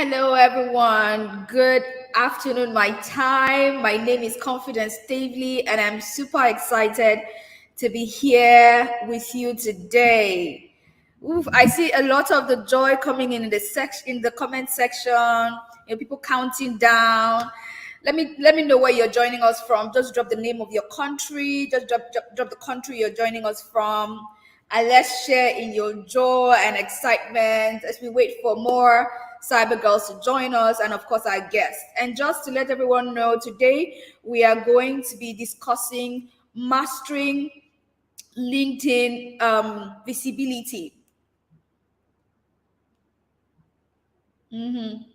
Hello, everyone. Good afternoon, my time. My name is Confidence Stavely, and I'm super excited to be here with you today. Oof, I see a lot of the joy coming in the comment section. People counting down. Let me know where you're joining us from. Just drop the name of your country. Just drop the country you're joining us from, and let's share in your joy and excitement as we wait for more cyber girls to join us, and of course our guests. And just to let everyone know, today we are going to be discussing mastering LinkedIn visibility. I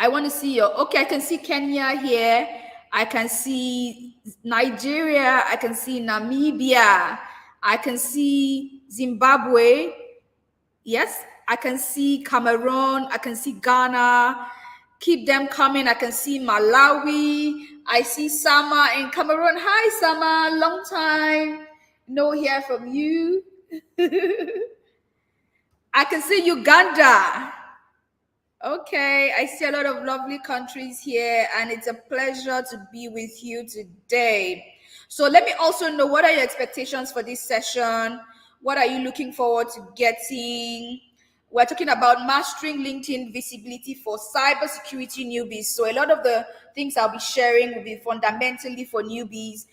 want to see your, okay, I can see Kenya here. I can see Nigeria. I can see Namibia. I can see Zimbabwe. Yes, I can see Cameroon. I can see Ghana. Keep them coming. I can see Malawi. I see Sama in Cameroon. Hi, Sama. Long time. No hear from you. I can see Uganda. Okay, I see a lot of lovely countries here, and it's a pleasure to be with you today. So let me also know, what are your expectations for this session? What are you looking forward to getting? We're talking about mastering LinkedIn visibility for cybersecurity newbies. So a lot of the things I'll be sharing will be fundamentally for newbies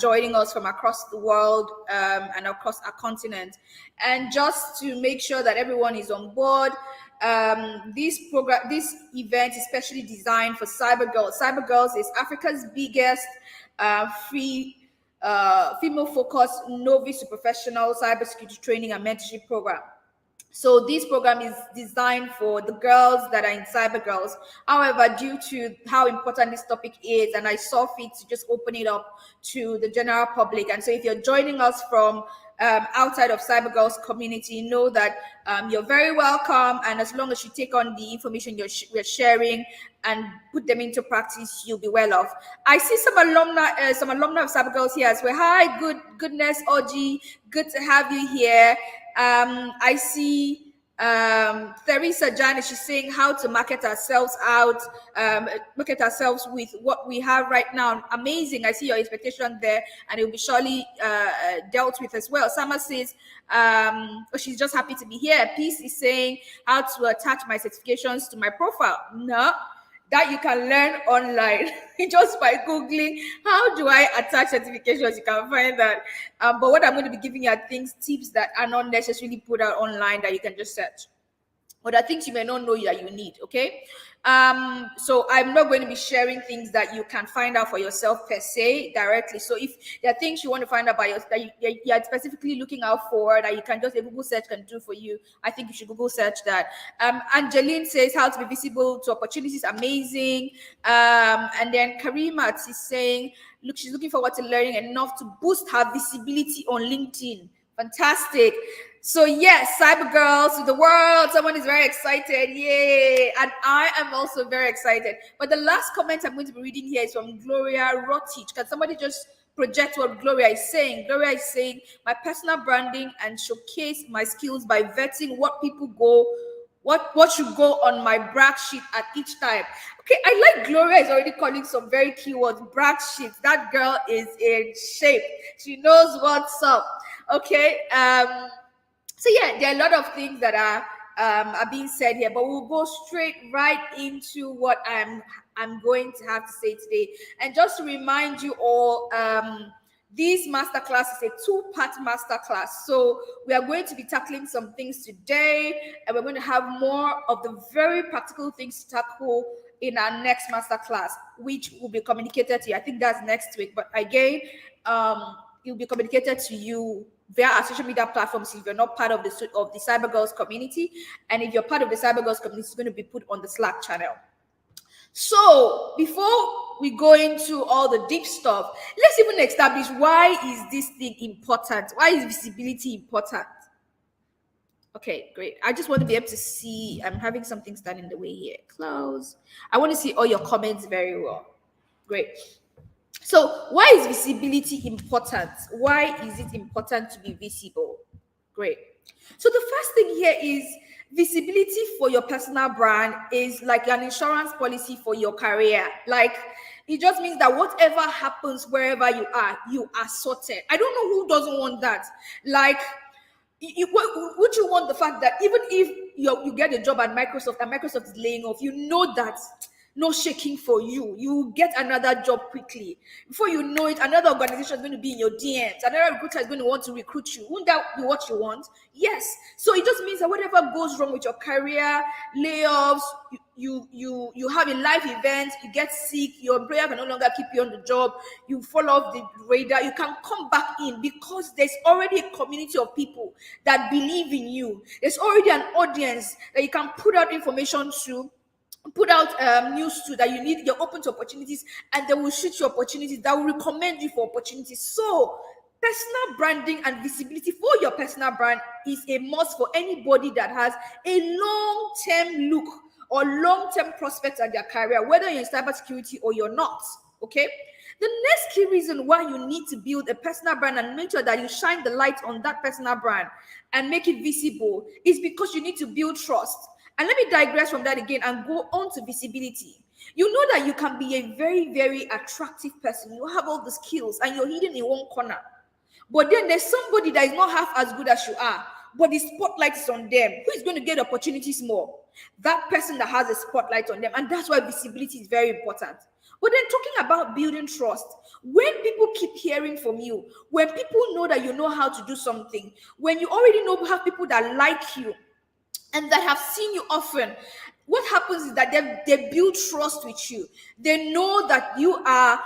joining us from across the world and across our continent. And just to make sure that everyone is on board, this event is specially designed for Cyber Girls. Cyber Girls is Africa's biggest free female-focused novice to professional cybersecurity training and mentorship program. So this program is designed for the girls that are in Cyber Girls. However, due to how important this topic is, and I saw fit to just open it up to the general public. And so if you're joining us from outside of Cyber Girls community, know that you're very welcome. And as long as you take on the information we're sharing and put them into practice, you'll be well off. I see some alumni of Cyber Girls here as well. Hi, goodness, Oji, good to have you here. I see Theresa Janice, she's saying how to market ourselves out, market ourselves with what we have right now. Amazing. I see your expectation there, and it will be surely dealt with as well. Sama says, she's just happy to be here. Peace is saying how to attach my certifications to my profile. No, that you can learn online just by googling how do I attach certifications. You can find that, but what I'm going to be giving you are tips that are not necessarily put out online that you can just search, but are things you may not know that you need. Okay, so I'm not going to be sharing things that you can find out for yourself per se directly. So if there are things you want to find out by yourself that you're specifically looking out for, that you can just, a Google search can do for you, I think you should Google search that. Angeline says how to be visible to opportunities. Amazing. And then Karima is saying, look, she's looking forward to learning enough to boost her visibility on LinkedIn. Fantastic. So yes, Cyber Girls to the world. Someone is very excited. Yay. And I am also very excited. But the last comment I'm going to be reading here is from Gloria Rotich. Can somebody just project what Gloria is saying? Gloria is saying, my personal branding and showcase my skills by vetting what should go on my brag sheet at each time. Okay, I like Gloria is already calling some very keywords. Brag sheet. That girl is in shape. She knows what's up. Okay. So yeah, there are a lot of things that are being said here, but we'll go straight right into what I'm going to have to say today. And just to remind you all, this masterclass is a two-part masterclass. So we are going to be tackling some things today, and we're going to have more of the very practical things to tackle in our next masterclass, which will be communicated to you. I think that's next week, but again, it will be communicated to you via our social media platforms if you're not part of the Cyber Girls community. And if you're part of the Cyber Girls community, it's going to be put on the Slack channel. So before we go into all the deep stuff, let's even establish, why is this thing important? Why is visibility important? Okay, great. I just want to be able to see. I'm having something stand in the way here. Close. I want to see all your comments very well. Great. So why is visibility important? Why is it important to be visible? Great. So the first thing here is Visibility for your personal brand is like an insurance policy for your career. Like, it just means that whatever happens wherever you are sorted. I don't know who doesn't want that. Like, would you want the fact that even if you get a job at Microsoft and Microsoft is laying off, you know that no shaking for you. You get another job quickly. Before you know it, another organization is going to be in your DMs. Another recruiter is going to want to recruit you. Wouldn't that be what you want? Yes. So it just means that whatever goes wrong with your career, layoffs, you have a life event, you get sick, your employer can no longer keep you on the job, you fall off the radar, you can come back in because there's already a community of people that believe in you. There's already an audience that you can put out information to, put out news to, that you need, you're open to opportunities, and they will shoot you opportunities, that will recommend you for opportunities. So personal branding and visibility for your personal brand is a must for anybody that has a long-term look or long-term prospects at their career, whether you're in cybersecurity or you're not. Okay. The next key reason why you need to build a personal brand and make sure that you shine the light on that personal brand and make it visible is because you need to build trust. And let me digress from that again and go on to visibility. You know that you can be a very, very attractive person. You have all the skills and you're hidden in one corner. But then there's somebody that is not half as good as you are, but the spotlight is on them. Who is going to get opportunities more? That person that has a spotlight on them. And that's why visibility is very important. But then talking about building trust, when people keep hearing from you, when people know that you know how to do something, when you already know have people that like you, and that have seen you often, what happens is that they build trust with you. They know that you are,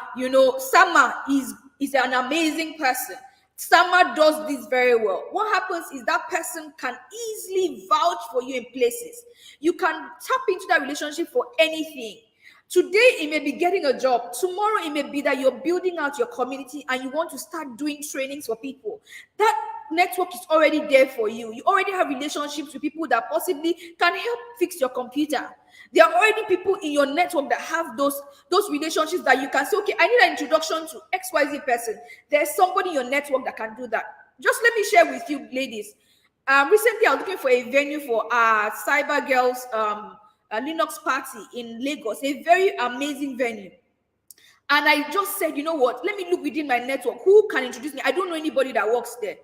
Sama is an amazing person. Sama does this very well. What happens is that person can easily vouch for you in places. You can tap into that relationship for anything. Today, it may be getting a job. Tomorrow, it may be that you're building out your community and you want to start doing trainings for people. That network is already there for you. You already have relationships with people that possibly can help fix your computer. There are already people in your network that have those relationships that you can say, okay, I need an introduction to XYZ person. There's somebody in your network that can do that. Just let me share with you, ladies. Recently, I was looking for a venue for Cyber Girls a Linux party in Lagos, a very amazing venue. And I just said, you know what? Let me look within my network. Who can introduce me? I don't know anybody that works there.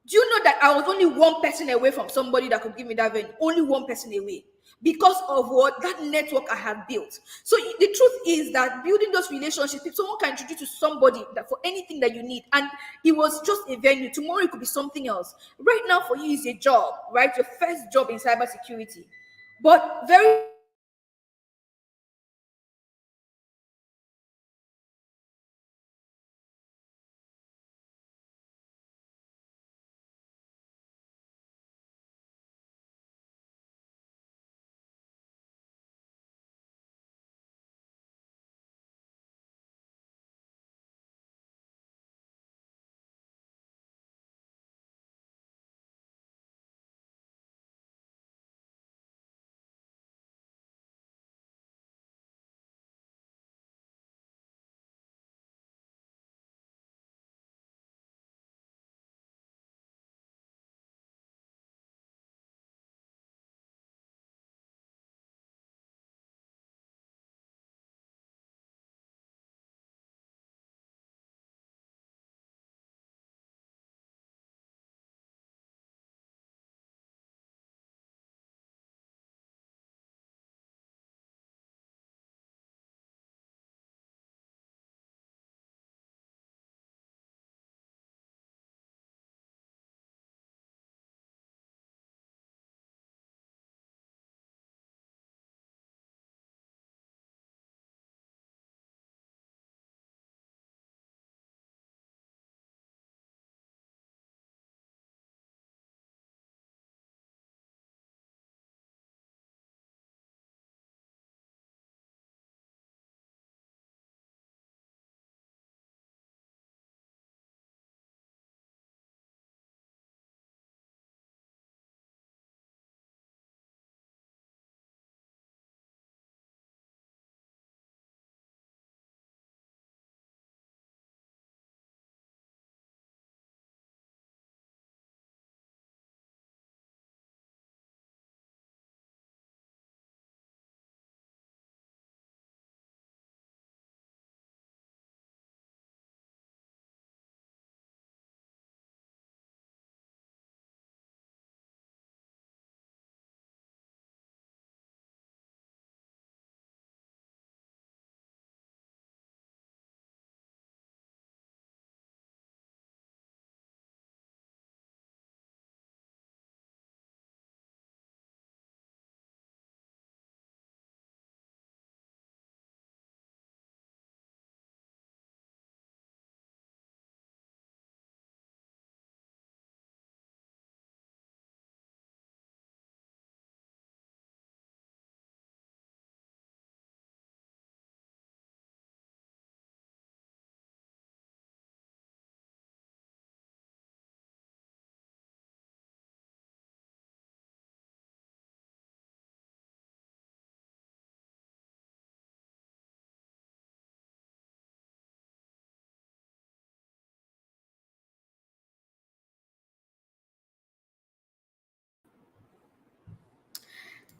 Do you know that I was only one person away from somebody that could give me that venue? Only one person away. Because of what? That network I had built. So the truth is that building those relationships, if someone can introduce you to somebody that for anything that you need, and it was just a venue, tomorrow it could be something else. Right now for you is a job, right? Your first job in cybersecurity. But very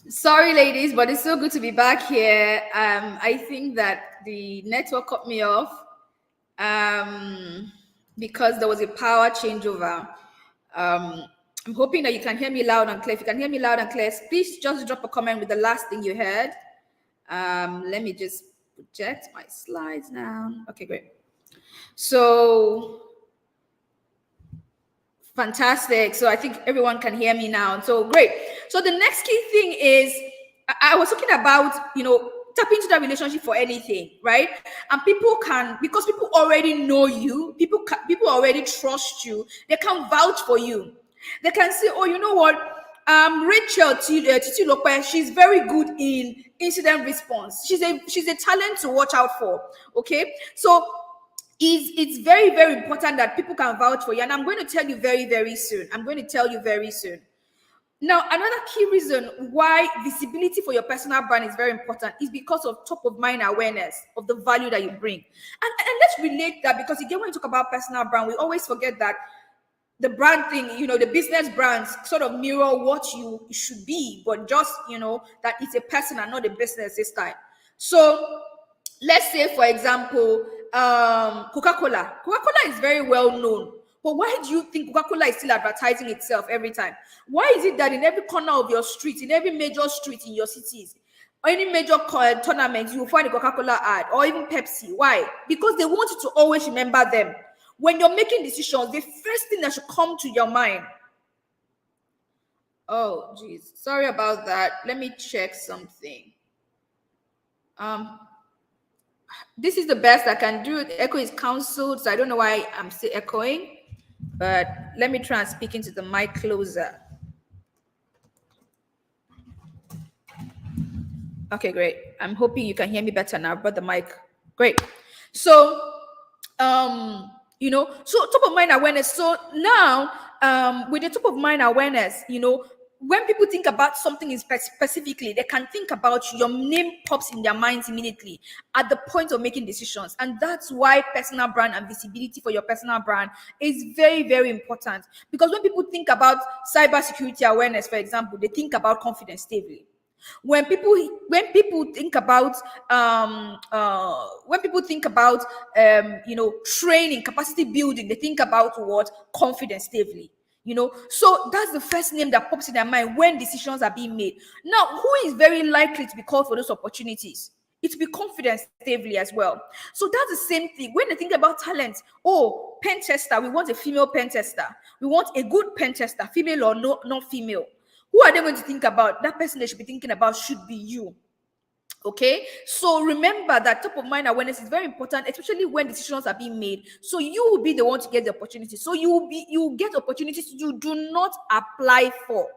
Sorry, ladies, but it's so good to be back here. I think that the network cut me off because there was a power changeover. Um, I'm hoping that you can hear me loud and clear. If you can hear me loud and clear, please just drop a comment with the last thing you heard. Let me just project my slides now. Okay, great. So fantastic. So I think everyone can hear me now. So great. So the next key thing is I was talking about, tap into that relationship for anything, right? And people can, because people already know you, people already trust you, they can vouch for you. They can say, oh, you know what? Rachel Titi Lope, she's very good in incident response. She's a talent to watch out for. Okay. So it's very, very important that people can vouch for you. And I'm going to tell you very, very soon. I'm going to tell you very soon. Now, another key reason why visibility for your personal brand is very important is because of top of mind awareness of the value that you bring. And let's relate that, because again, when you talk about personal brand, we always forget that the brand thing, the business brands sort of mirror what you should be, but just, that it's a person and not a business this time. So let's say, for example, Coca-Cola is very well known, but why do you think Coca-Cola is still advertising itself every time? Why is it that in every corner of your street, in every major street in your cities, or any major tournament, you will find a Coca-Cola ad, or even Pepsi? Why? Because they want you to always remember them. When you're making decisions, the first thing that should come to your mind. Oh, geez, sorry about that. Let me check something. This is the best I can do. The echo is cancelled, so I don't know why I'm still echoing. But let me try and speak into the mic closer. Okay, great. I'm hoping you can hear me better now. I brought the mic. Great. So, so top of mind awareness. So now, with the top of mind awareness, when people think about something specifically, they can think about your name pops in their minds immediately at the point of making decisions. And that's why personal brand and visibility for your personal brand is very, very important. Because when people think about cybersecurity awareness, for example, they think about confidence stably. When people think about training, capacity building, they think about what? Confidence stably. So that's the first name that pops in their mind when decisions are being made. Now, who is very likely to be called for those opportunities? It will be confidence stably as well. So that's the same thing when they think about talent. Oh, pen tester, we want a female pen tester. We want a good pen tester, female or not female. Who are they going to think about? That person they should be thinking about should be you. Okay, so remember that top of mind awareness is very important, especially when decisions are being made. So you will be the one to get the opportunity. So you will get opportunities you do not apply for.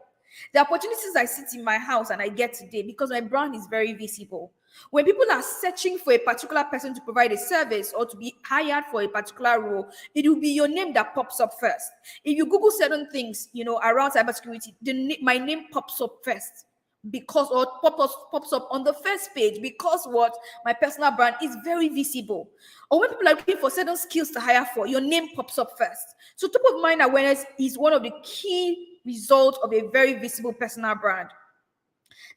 The opportunities I sit in my house and I get today because my brand is very visible. When people are searching for a particular person to provide a service or to be hired for a particular role, it will be your name that pops up first. If you Google certain things, around cybersecurity, my name pops up first because, or pops up on the first page, because what? My personal brand is very visible. Or when people are looking for certain skills to hire for, your name pops up first. So top of mind awareness is one of the key results of a very visible personal brand.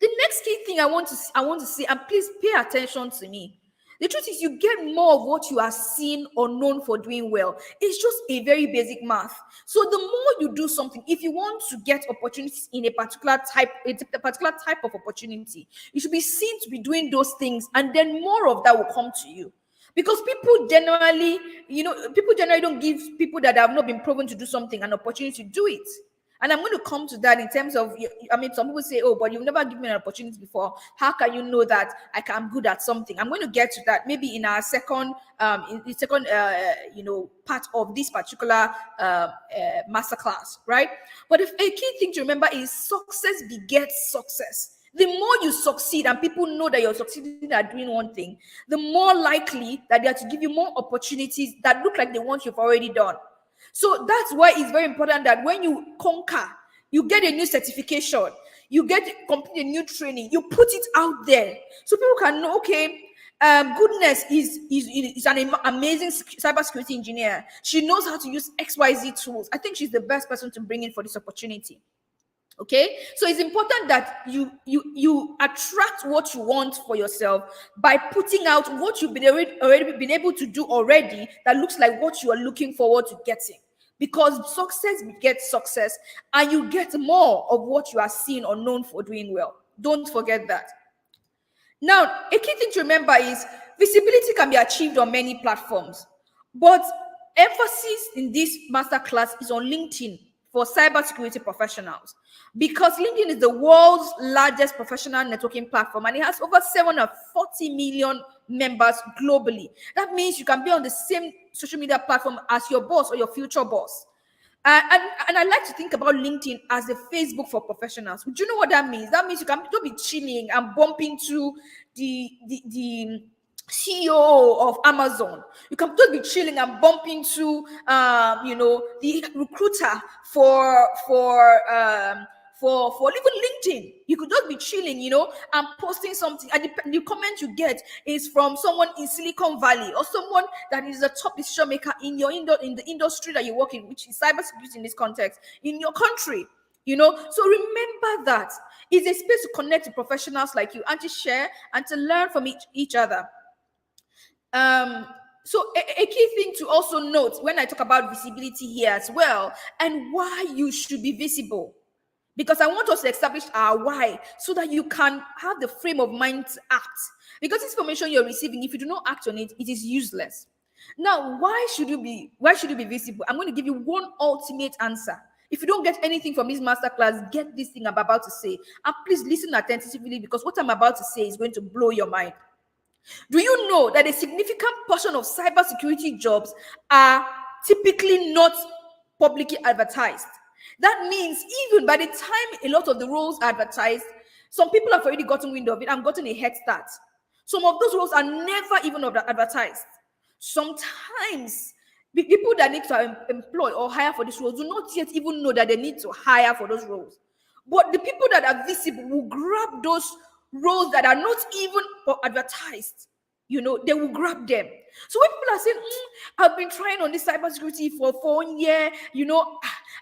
The next key thing I want to say, and please pay attention to me. The truth is, you get more of what you are seen or known for doing well. It's just a very basic math. So the more you do something, if you want to get opportunities in a particular type of opportunity, you should be seen to be doing those things, and then more of that will come to you. Because people generally don't give people that have not been proven to do something an opportunity to do it. And I'm going to come to that in terms of, some people say, oh, but you've never given me an opportunity before. How can you know that I'm good at something? I'm going to get to that maybe in our second, part of this particular masterclass, right? But a key thing to remember is success begets success. The more you succeed and people know that you're succeeding at doing one thing, the more likely that they are to give you more opportunities that look like the ones you've already done. So that's why it's very important that when you conquer, you get a new certification, you complete a new training, you put it out there so people can know, okay, Goodness is an amazing cybersecurity engineer. She knows how to use XYZ tools. I think she's the best person to bring in for this opportunity. Okay, so it's important that you attract what you want for yourself by putting out what you've been already been able to do already that looks like what you are looking forward to getting, because success begets success, and you get more of what you are seen or known for doing well. Don't forget that. Now, a key thing to remember is visibility can be achieved on many platforms, but emphasis in this masterclass is on LinkedIn for cybersecurity professionals, because LinkedIn is the world's largest professional networking platform, and it has over 740 million members globally. That means you can be on the same social media platform as your boss or your future boss. And I like to think about LinkedIn as the Facebook for professionals. Do you know what that means? That means you can don't be chilling and bump into the CEO of Amazon. You can just be chilling and bump into the recruiter for even LinkedIn. You could just be chilling, and posting something, and the comment you get is from someone in Silicon Valley or someone that is a top decision maker in in the industry that you work in, which is cybersecurity in this context, in your country. So remember that it's a space to connect to professionals like you and to share and to learn from each other. So a key thing to also note when I talk about visibility here as well, and why you should be visible, because I want us to establish our why so that you can have the frame of mind to act. Because this information you're receiving, if you do not act on it, it is useless. Now, why should you be visible? I'm going to give you one ultimate answer. If you don't get anything from this masterclass, get this thing I'm about to say. And please listen attentively, because what I'm about to say is going to blow your mind. Do you know that a significant portion of cybersecurity jobs are typically not publicly advertised? That means even by the time a lot of the roles are advertised, some people have already gotten wind of it and gotten a head start. Some of those roles are never even advertised. Sometimes the people that need to employ or hire for these roles do not yet even know that they need to hire for those roles. But the people that are visible will grab those roles that are not even advertised. They will grab them. So when people are saying, I've been trying on this cybersecurity for 4 years,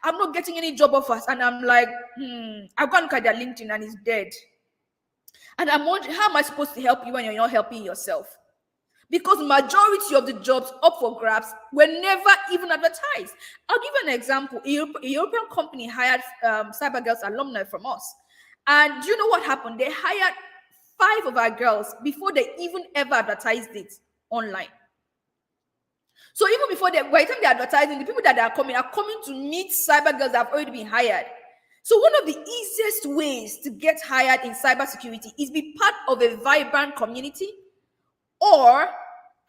I'm not getting any job offers, and I'm like, I've gone look at their LinkedIn and it's dead. And I'm wondering, how am I supposed to help you when you're not helping yourself? Because majority of the jobs up for grabs were never even advertised. I'll give you an example. A European company hired Cyber Girls alumni from us. And do you know what happened? They hired 5 of our girls before they even ever advertised it online. So even before by the time they're advertising, the people that are coming to meet cyber girls that have already been hired. So one of the easiest ways to get hired in cybersecurity is be part of a vibrant community,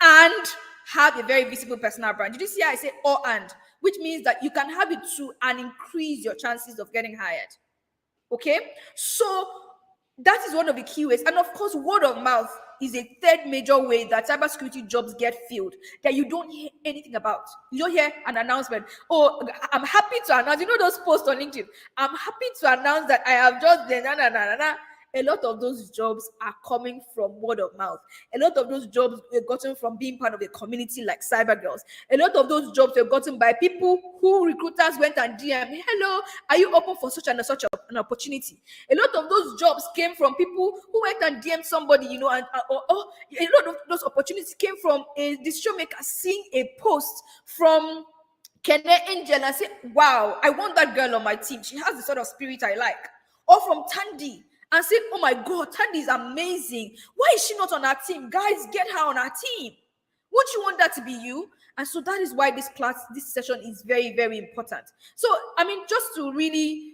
and have a very visible personal brand. Did you see how I say and? Which means that you can have it too and increase your chances of getting hired. Okay? So that is one of the key ways. And of course, word of mouth is a third major way that cybersecurity jobs get filled that you don't hear anything about. You don't hear an announcement. Oh, I'm happy to announce. You know those posts on LinkedIn? I'm happy to announce that I have just done. A lot of those jobs are coming from word of mouth. A lot of those jobs were gotten from being part of a community like Cyber Girls. A lot of those jobs were gotten by people who recruiters went and DM, hello, are you open for such and such an opportunity? A lot of those jobs came from people who went and DM somebody, a lot of those opportunities came from a decision maker seeing a post from Kenne Angel and say, wow, I want that girl on my team. She has the sort of spirit I like. Or from Tandy and say, oh my God, Tandy is amazing. Why is she not on our team? Guys, get her on our team. Would you want that to be you? And so that is why this session is very, very important. So, just to really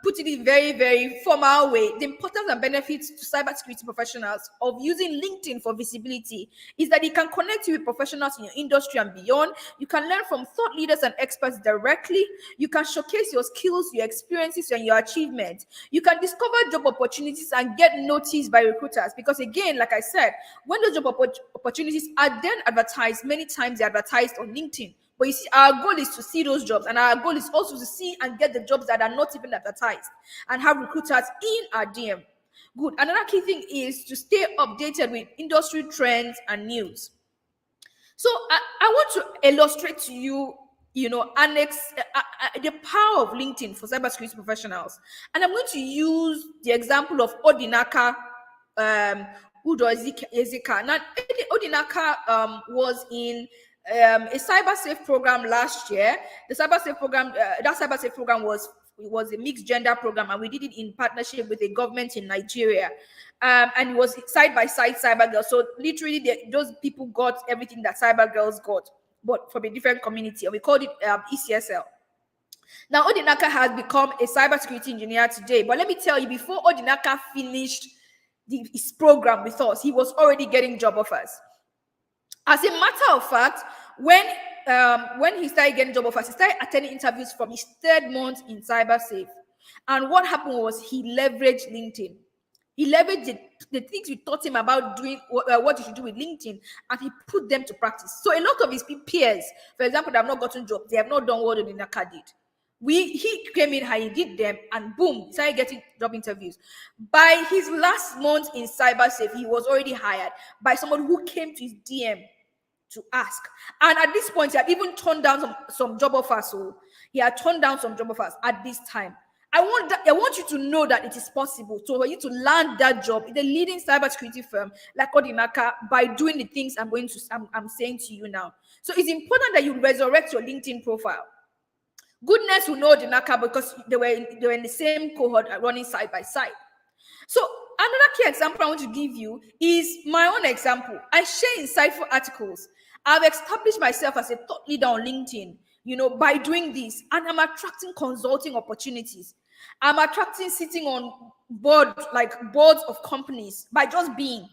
put it in very, very formal way, the importance and benefits to cybersecurity professionals of using LinkedIn for visibility is that it can connect you with professionals in your industry and beyond. You can learn from thought leaders and experts directly. You can showcase your skills, your experiences, and your achievements. You can discover job opportunities and get noticed by recruiters, because again, like I said, when those job opportunities are then advertised, many times they're advertised on LinkedIn. But you see, our goal is to see those jobs, and our goal is also to see and get the jobs that are not even advertised and have recruiters in our DM. Good. Another key thing is to stay updated with industry trends and news. So I want to illustrate to you the power of LinkedIn for cybersecurity professionals. And I'm going to use the example of Odinaka Udo Ezeka. Now, Odinaka was in a cyber safe program last year. The cyber safe program, that cyber safe program was a mixed gender program, and we did it in partnership with the government in Nigeria. And it was side by side cyber girls. So literally, those people got everything that cyber girls got, but from a different community, and we called it ECSL. Now, Odinaka has become a cybersecurity engineer today. But let me tell you, before Odinaka finished his program with us, he was already getting job offers. As a matter of fact, when he started getting job offers, he started attending interviews from his 3rd month in CyberSafe. And what happened was he leveraged LinkedIn. He leveraged the things we taught him about doing what he should do with LinkedIn, and he put them to practice. So a lot of his peers, for example, that have not gotten jobs, they have not done what Odinaka did. He came in, he did them, and boom, started getting job interviews. By his last month in CyberSafe, he was already hired by someone who came to his DM to ask. And at this point, he had even turned down some job offers. So he had turned down some job offers at this time. I want you to know that it is possible for you to land that job in the leading cybersecurity firm like Odinaka by doing the things I'm saying to you now. So it's important that you resurrect your LinkedIn profile. Goodness will know Odinaka because they were in the same cohort running side by side. So another key example I want to give you is my own example. I share insightful articles. I've established myself as a thought leader on LinkedIn, by doing this, and I'm attracting consulting opportunities. I'm attracting sitting on boards of companies by just being.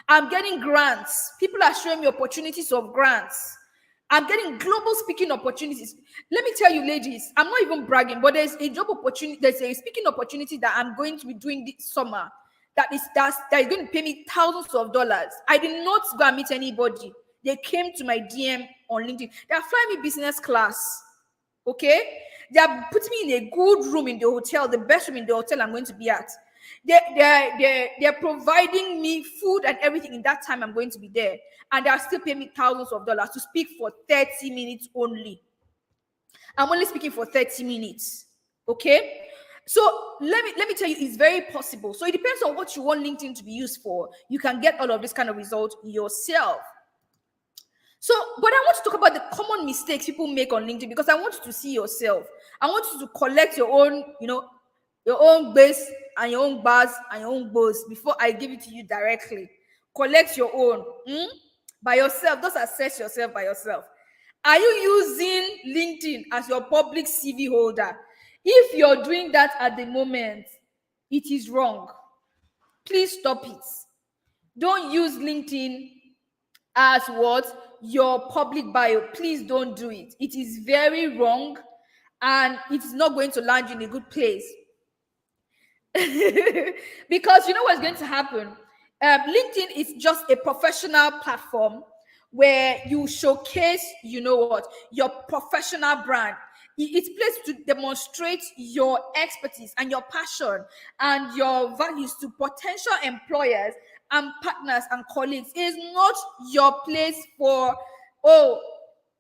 I'm getting grants. People are showing me opportunities of grants. I'm getting global speaking opportunities. Let me tell you, ladies, I'm not even bragging, but there's a job opportunity, there's a speaking opportunity that I'm going to be doing this summer that is going to pay me thousands of dollars. I did not go and meet anybody. They came to my DM on LinkedIn. They are flying me business class. Okay? They are putting me in a good room in the hotel, the best room in the hotel I'm going to be at. They're providing me food and everything in that time I'm going to be there. And they're still paying me thousands of dollars to speak for 30 minutes only. I'm only speaking for 30 minutes. Okay? So let me tell you, it's very possible. So it depends on what you want LinkedIn to be used for. You can get all of this kind of result yourself. So, but I want to talk about the common mistakes people make on LinkedIn because I want you to see yourself. I want you to collect your own, your own base and your own bars and your own bows before I give it to you directly. Collect your own by yourself. Just assess yourself by yourself. Are you using LinkedIn as your public CV holder? If you're doing that at the moment, it is wrong. Please stop it. Don't use LinkedIn as what? Your public bio. Please don't do it. It is very wrong and it's not going to land you in a good place. Because you know what's going to happen? LinkedIn is just a professional platform where you showcase, your professional brand. It's placed to demonstrate your expertise and your passion and your values to potential employers and partners and colleagues. It is not your place for,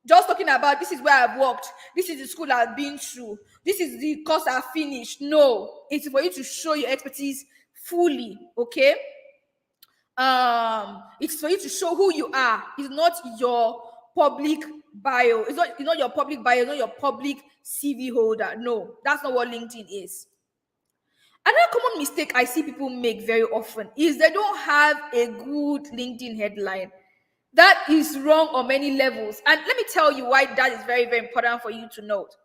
just talking about this is where I've worked, this is the school I've been through, this is the course I've finished. No, it's for you to show your expertise fully, okay? It's for you to show who you are. It's not your public bio. It's not your public bio, it's not your public CV holder. No, that's not what LinkedIn is. Another common mistake I see people make very often is they don't have a good LinkedIn headline. That is wrong on many levels. And let me tell you why that is very, very important for you to note.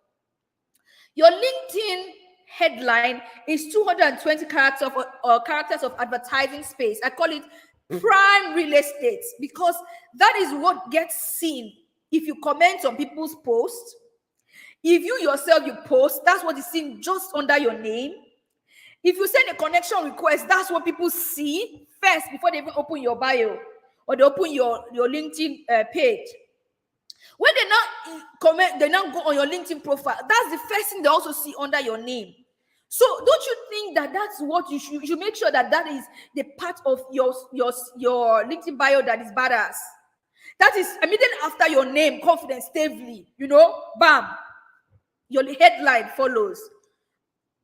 Your LinkedIn headline is 220 characters of advertising space. I call it prime real estate because that is what gets seen if you comment on people's posts. If you yourself, you post, that's what is seen just under your name. If you send a connection request, that's what people see first before they even open your bio or they open your LinkedIn page. When they now comment, they now go on your LinkedIn profile. That's the first thing they also see under your name. So don't you think that that's what you should make sure that is the part of your LinkedIn bio that is badass? That is immediately after your name, confidence, Stavely, bam, your headline follows.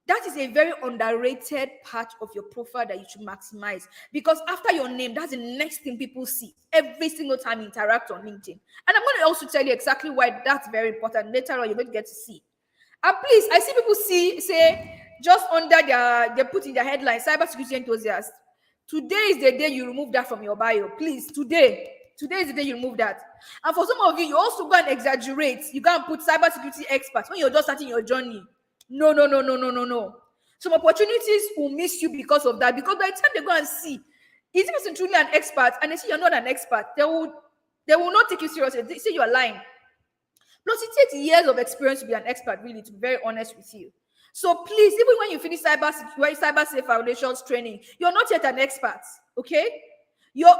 That is a very underrated part of your profile that you should maximize, because after your name, that's the next thing people see every single time you interact on LinkedIn. And I'm going to also tell you exactly why that's very important. Later on, you're going to get to see. And please, I see people say just under they put in their headline, cybersecurity enthusiast. Today is the day you remove that from your bio. Please, today is the day you remove that. And for some of you, you also go and exaggerate. You go and put cybersecurity experts when you're just starting your journey. No. Some opportunities will miss you because of that. Because by the time they go and see, is this person truly an expert? And they see you're not an expert, they will not take you seriously. They say you're lying. Plus, it takes years of experience to be an expert, really, to be very honest with you. So please, even when you finish cyber safe foundations training, you're not yet an expert, okay? You're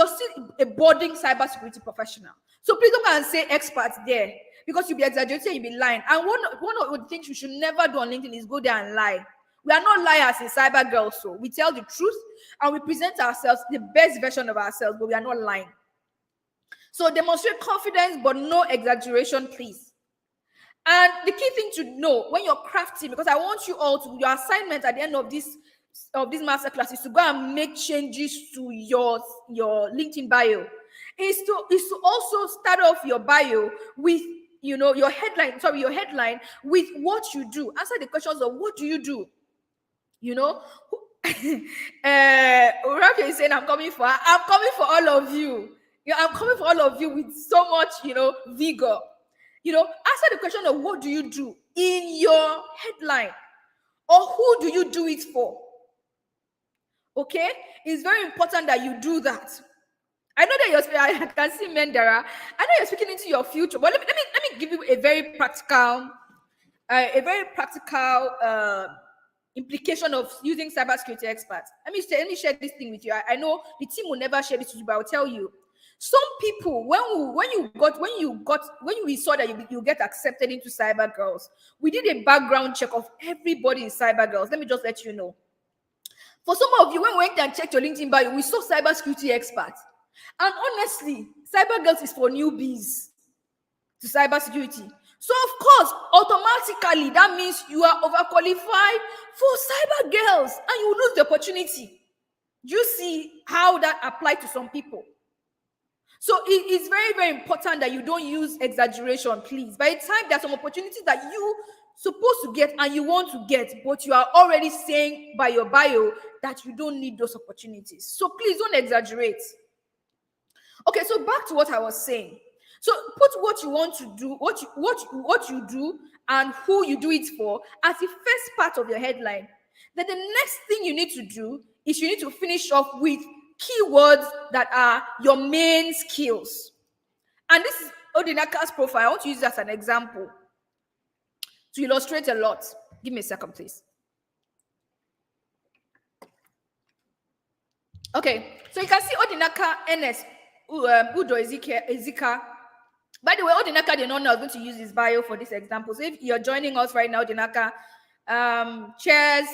still a budding cybersecurity professional. So please don't go and say expert there, because you'll be exaggerating, you'll be lying. And one of the things you should never do on LinkedIn is go there and lie. We are not liars in cyber girls, so we tell the truth and we present ourselves the best version of ourselves, but we are not lying. So demonstrate confidence, but no exaggeration, please. And the key thing to know when you're crafting, because I want you all to, your assignment at the end of this masterclass is to go and make changes to your LinkedIn bio. Is to also start off your bio with your headline with what you do. Answer the questions of what do you do. Rafi is saying, I'm coming for all of you. I'm coming for all of you with so much, vigor. Answer the question of what do you do in your headline, or who do you do it for? Okay, it's very important that you do that. I know that I can see Mendera. I know you're speaking into your future, but let me give you a very practical implication of using cybersecurity experts. Let me share this thing with you. I know the team will never share this with you, but I'll tell you. Some people, when we saw that you get accepted into Cyber Girls, we did a background check of everybody in Cyber Girls. Let me just let you know. For some of you, when we went and checked your LinkedIn bio, we saw cybersecurity experts. And honestly, Cyber Girls is for newbies to cybersecurity. So of course, automatically, that means you are overqualified for Cyber Girls and you lose the opportunity. You see how that applies to some people. So it's very, very important that you don't use exaggeration, please. By the time there are some opportunities that you supposed to get and you want to get, but you are already saying by your bio that you don't need those opportunities. So please don't exaggerate. Okay, so back to what I was saying. So put what you want to do, what you do and who you do it for as the first part of your headline. Then the next thing you need to do is you need to finish off with keywords that are your main skills. And this is Odinaka's profile. I want to use that as an example to illustrate a lot. Give me a second, please. Okay, so you can see Odinaka NS Udo Ezika. By the way, Odinaka did not know I was going to use his bio for this example. So if you're joining us right now, Odinaka, cheers,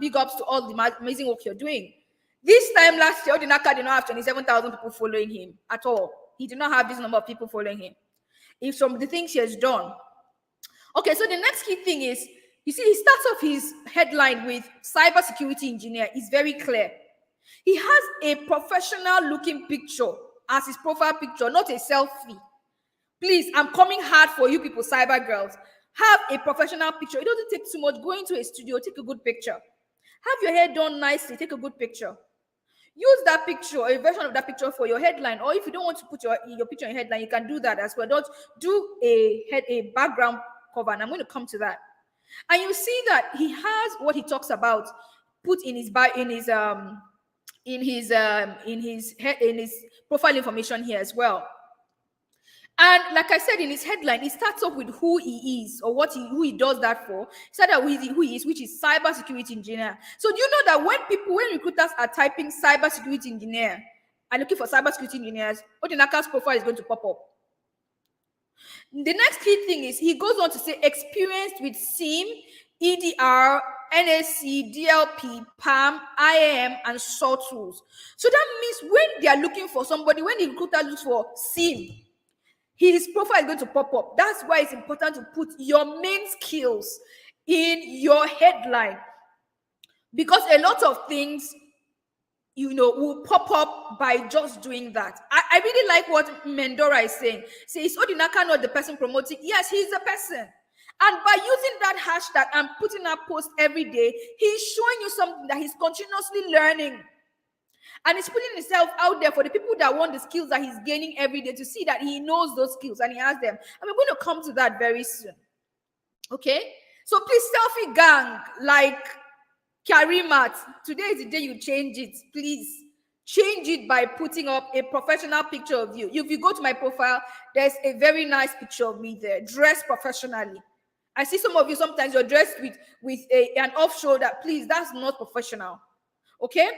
big ups to all the amazing work you're doing. This time last year, Odinaka did not have 27,000 people following him at all. He did not have this number of people following him. It's from the things he has done. Okay, so the next key thing is, you see, he starts off his headline with cybersecurity engineer. It's very clear. He has a professional looking picture as his profile picture, not a selfie. Please, I'm coming hard for you people, cyber girls. Have a professional picture. It doesn't take too much. Go into a studio, take a good picture. Have your hair done nicely, take a good picture. Use that picture, a version of that picture for your headline. Or if you don't want to put your picture in your headline, you can do that as well. Don't do a background cover, and I'm going to come to that. And you see that he has what he talks about put in his profile information here as well. And like I said in his headline, he starts off with who he is or who he does that for. He started with who he is, which is cybersecurity engineer. So do you know that when recruiters are typing cybersecurity engineer and looking for cybersecurity engineers, Odinaka's profile is going to pop up. The next key thing is he goes on to say experienced with SIEM, EDR, NAC, DLP, PAM, IAM, and SOR tools. So that means when they are looking for somebody, when the recruiter looks for SIM, his profile is going to pop up. That's why it's important to put your main skills in your headline, because a lot of things, will pop up by just doing that. I really like what Mendora is saying. Say, is Odinaka not the person promoting? Yes, he's the person. And by using that hashtag and putting up post every day, he's showing you something that he's continuously learning. And he's putting himself out there for the people that want the skills that he's gaining every day to see that he knows those skills and he has them. And we're going to come to that very soon. Okay? So please, selfie gang, like Karimat, today is the day you change it. Please change it by putting up a professional picture of you. If you go to my profile, there's a very nice picture of me there, dressed professionally. I see some of you, sometimes you're dressed with an off shoulder. Please, that's not professional. Okay?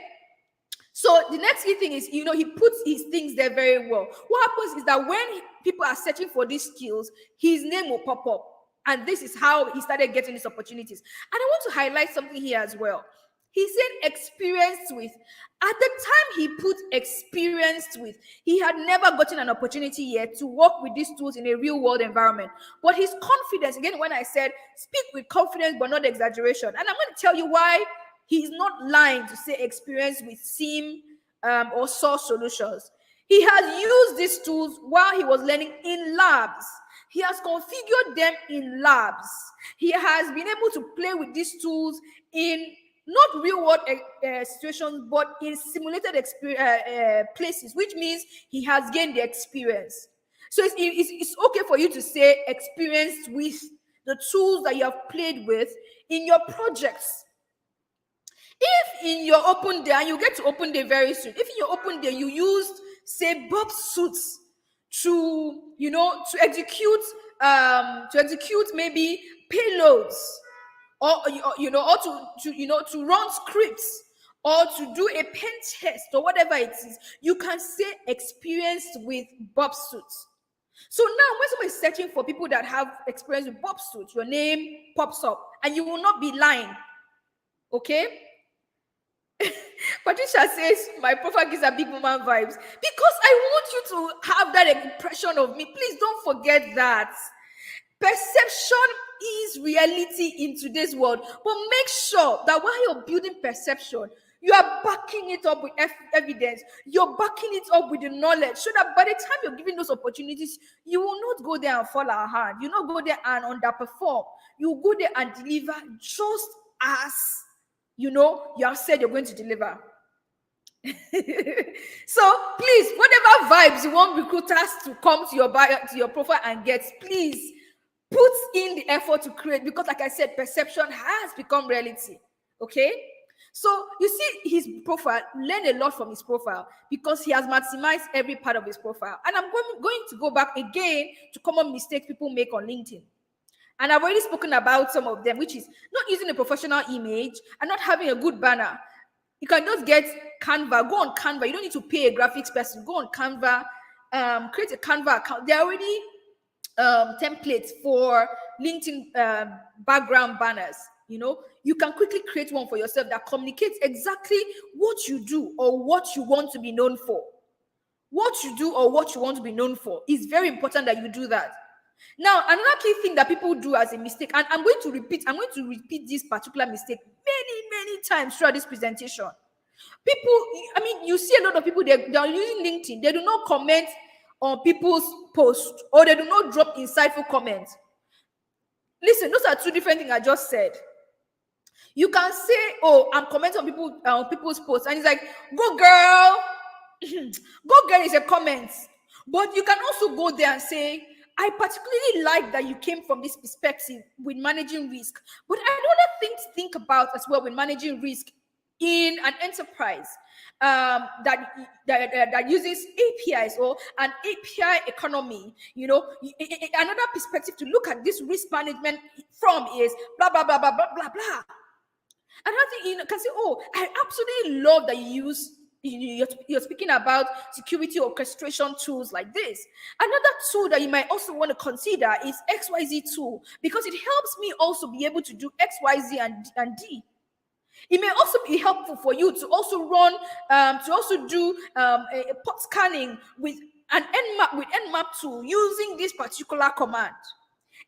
So the next key thing is, he puts his things there very well. What happens is that when people are searching for these skills, his name will pop up. And this is how he started getting these opportunities. And I want to highlight something here as well. He said experienced with. At the time he put experienced with, he had never gotten an opportunity yet to work with these tools in a real world environment. But his confidence, again, when I said speak with confidence but not exaggeration, and I'm going to tell you why he's not lying to say experience with SIM or SOURCE solutions. He has used these tools while he was learning in labs. He has configured them in labs. He has been able to play with these tools in not real world situations, but in simulated places, which means he has gained the experience. So it's okay for you to say experienced with the tools that you have played with in your projects. If in your open day, and you get to open day very soon, if in your open day you used, say, Bob suits to execute maybe payloads, or to run scripts, or to do a pen test, or whatever it is, you can say experienced with Bob suits. So now when somebody is searching for people that have experience with Bob suits, your name pops up and you will not be lying. Okay? Patricia says my profile gives a big woman vibes because I want you to have that impression of me. Please don't forget that perception is reality in today's world, but make sure that while you're building perception, you are backing it up with evidence. You're backing it up with the knowledge, so that by the time you're giving those opportunities, you will not go there and fall out hard. You not go there and underperform. You go there and deliver just as you have said you're going to deliver. So please, whatever vibes you want recruiters to come to your profile and get, please put in the effort to create, because like I said, perception has become reality. Okay? So you see his profile, learn a lot from his profile because he has maximized every part of his profile. And I'm going to go back again to common mistakes people make on LinkedIn. And I've already spoken about some of them, which is not using a professional image and not having a good banner. You can just get Canva. Go on Canva. You don't need to pay a graphics person. Go on Canva. Create a Canva account. There are already templates for LinkedIn background banners. You can quickly create one for yourself that communicates exactly what you do or what you want to be known for. What you do or what you want to be known for is very important that you do that. Now, another key thing that people do as a mistake, and I'm going to repeat this particular mistake many times throughout this presentation. You see a lot of people, they are using LinkedIn. They do not comment on people's posts, or they do not drop insightful comments. Listen, those are two different things I just said. You can say, oh, I'm commenting on people's posts, and it's like, go girl. Go girl is a comment. But you can also go there and say, I particularly like that you came from this perspective with managing risk. But I know that thing to think about as well when managing risk in an enterprise that uses APIs or an API economy. Another perspective to look at this risk management from is blah, blah, blah, blah, blah, blah, blah. Another thing, you can say, oh, I absolutely love that you use you're speaking about security orchestration tools like this. Another tool that you might also want to consider is XYZ tool, because it helps me also be able to do XYZ and D. It may also be helpful for you to also run, to also do a port scanning with an Nmap tool using this particular command.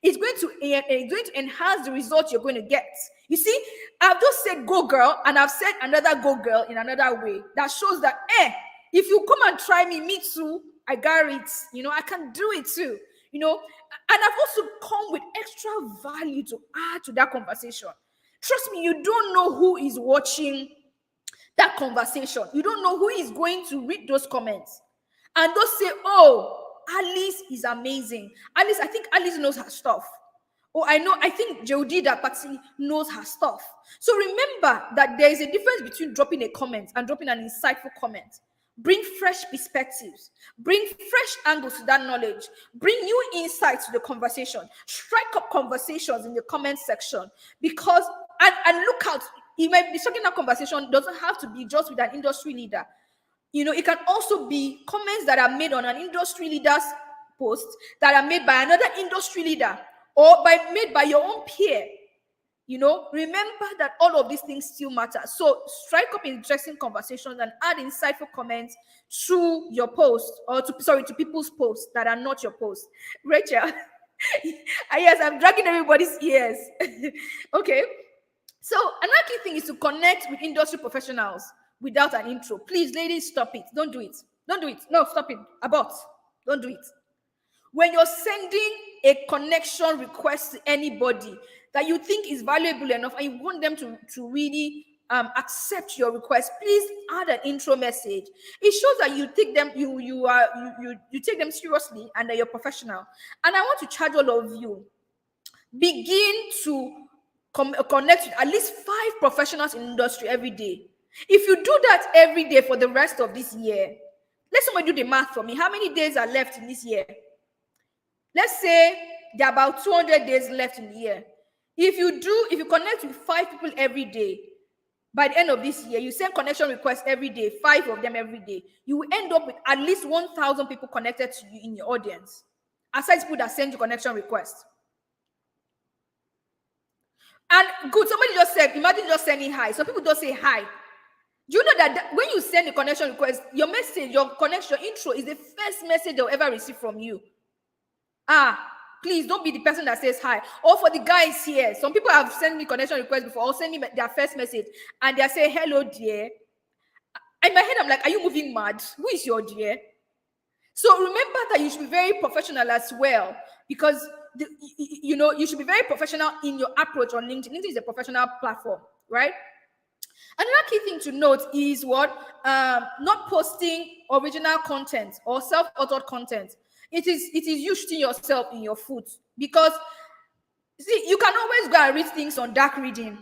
It's going to enhance the results you're going to get. You see, I've just said go girl, and I've said another go girl in another way. That shows that, if you come and try me too, I got it. I can do it too. And I've also come with extra value to add to that conversation. Trust me, you don't know who is watching that conversation. You don't know who is going to read those comments. And they'll say, oh, Alice is amazing. I think Alice knows her stuff. Oh, I think Jody that party knows her stuff. So remember that there is a difference between dropping a comment and dropping an insightful comment. Bring fresh perspectives. Bring fresh angles to that knowledge. Bring new insights to the conversation. Strike up conversations in the comment section. Because, and look out, it might be striking that conversation doesn't have to be just with an industry leader. It can also be comments that are made on an industry leader's post that are made by another industry leader or made by your own peer. Remember that all of these things still matter. So strike up interesting conversations and add insightful comments to your post, or to people's posts that are not your post. Rachel, yes, I'm dragging everybody's ears. Okay. So another key thing is to connect with industry professionals without an intro. Please, ladies, stop it. Don't do it. Don't do it. No, stop it. Abort. Don't do it. When you're sending a connection request to anybody that you think is valuable enough and you want them to really accept your request, please add an intro message. It shows that you take them, you take them seriously and that you're professional. And I want to charge all of you, begin to connect with at least 5 professionals in industry every day. If you do that every day for the rest of this year, let somebody do the math for me. How many days are left in this year? Let's say there are about 200 days left in the year. If you connect with 5 people every day, by the end of this year, you send connection requests every day, 5 of them every day, you will end up with at least 1,000 people connected to you in your audience, aside people that send you connection requests. And good, somebody just said, imagine just sending hi. Some people don't say hi. Do you know that when you send a connection request, your message, your connection, your intro is the first message they'll ever receive from you? Please don't be the person that says hi. Or for the guys here, some people have sent me connection requests before, or send me their first message, and they say, hello, dear. In my head, I'm like, are you moving mad? Who is your dear? So remember that you should be very professional as well, because you should be very professional in your approach on LinkedIn. LinkedIn is a professional platform, right? Another key thing to note is not posting original content or self-authored content. It is you shooting yourself in your foot, because see, you can always go and read things on dark reading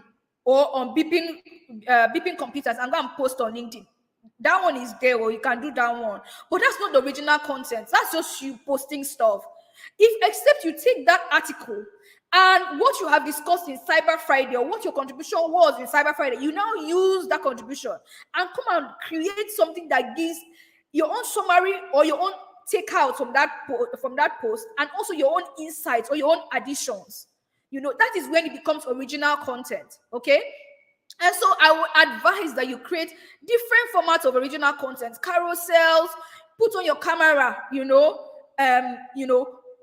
or on beeping computers and go and post on LinkedIn. That one is there, or you can do that one, but that's not the original content. That's just you posting stuff. Except you take that article and what you have discussed in Cyber Friday, or what your contribution was in Cyber Friday, you now use that contribution and come and create something that gives your own summary or your own takeout from that post, and also your own insights or your own additions. That is when it becomes original content. Okay. And so I would advise that you create different formats of original content, carousels, put on your camera,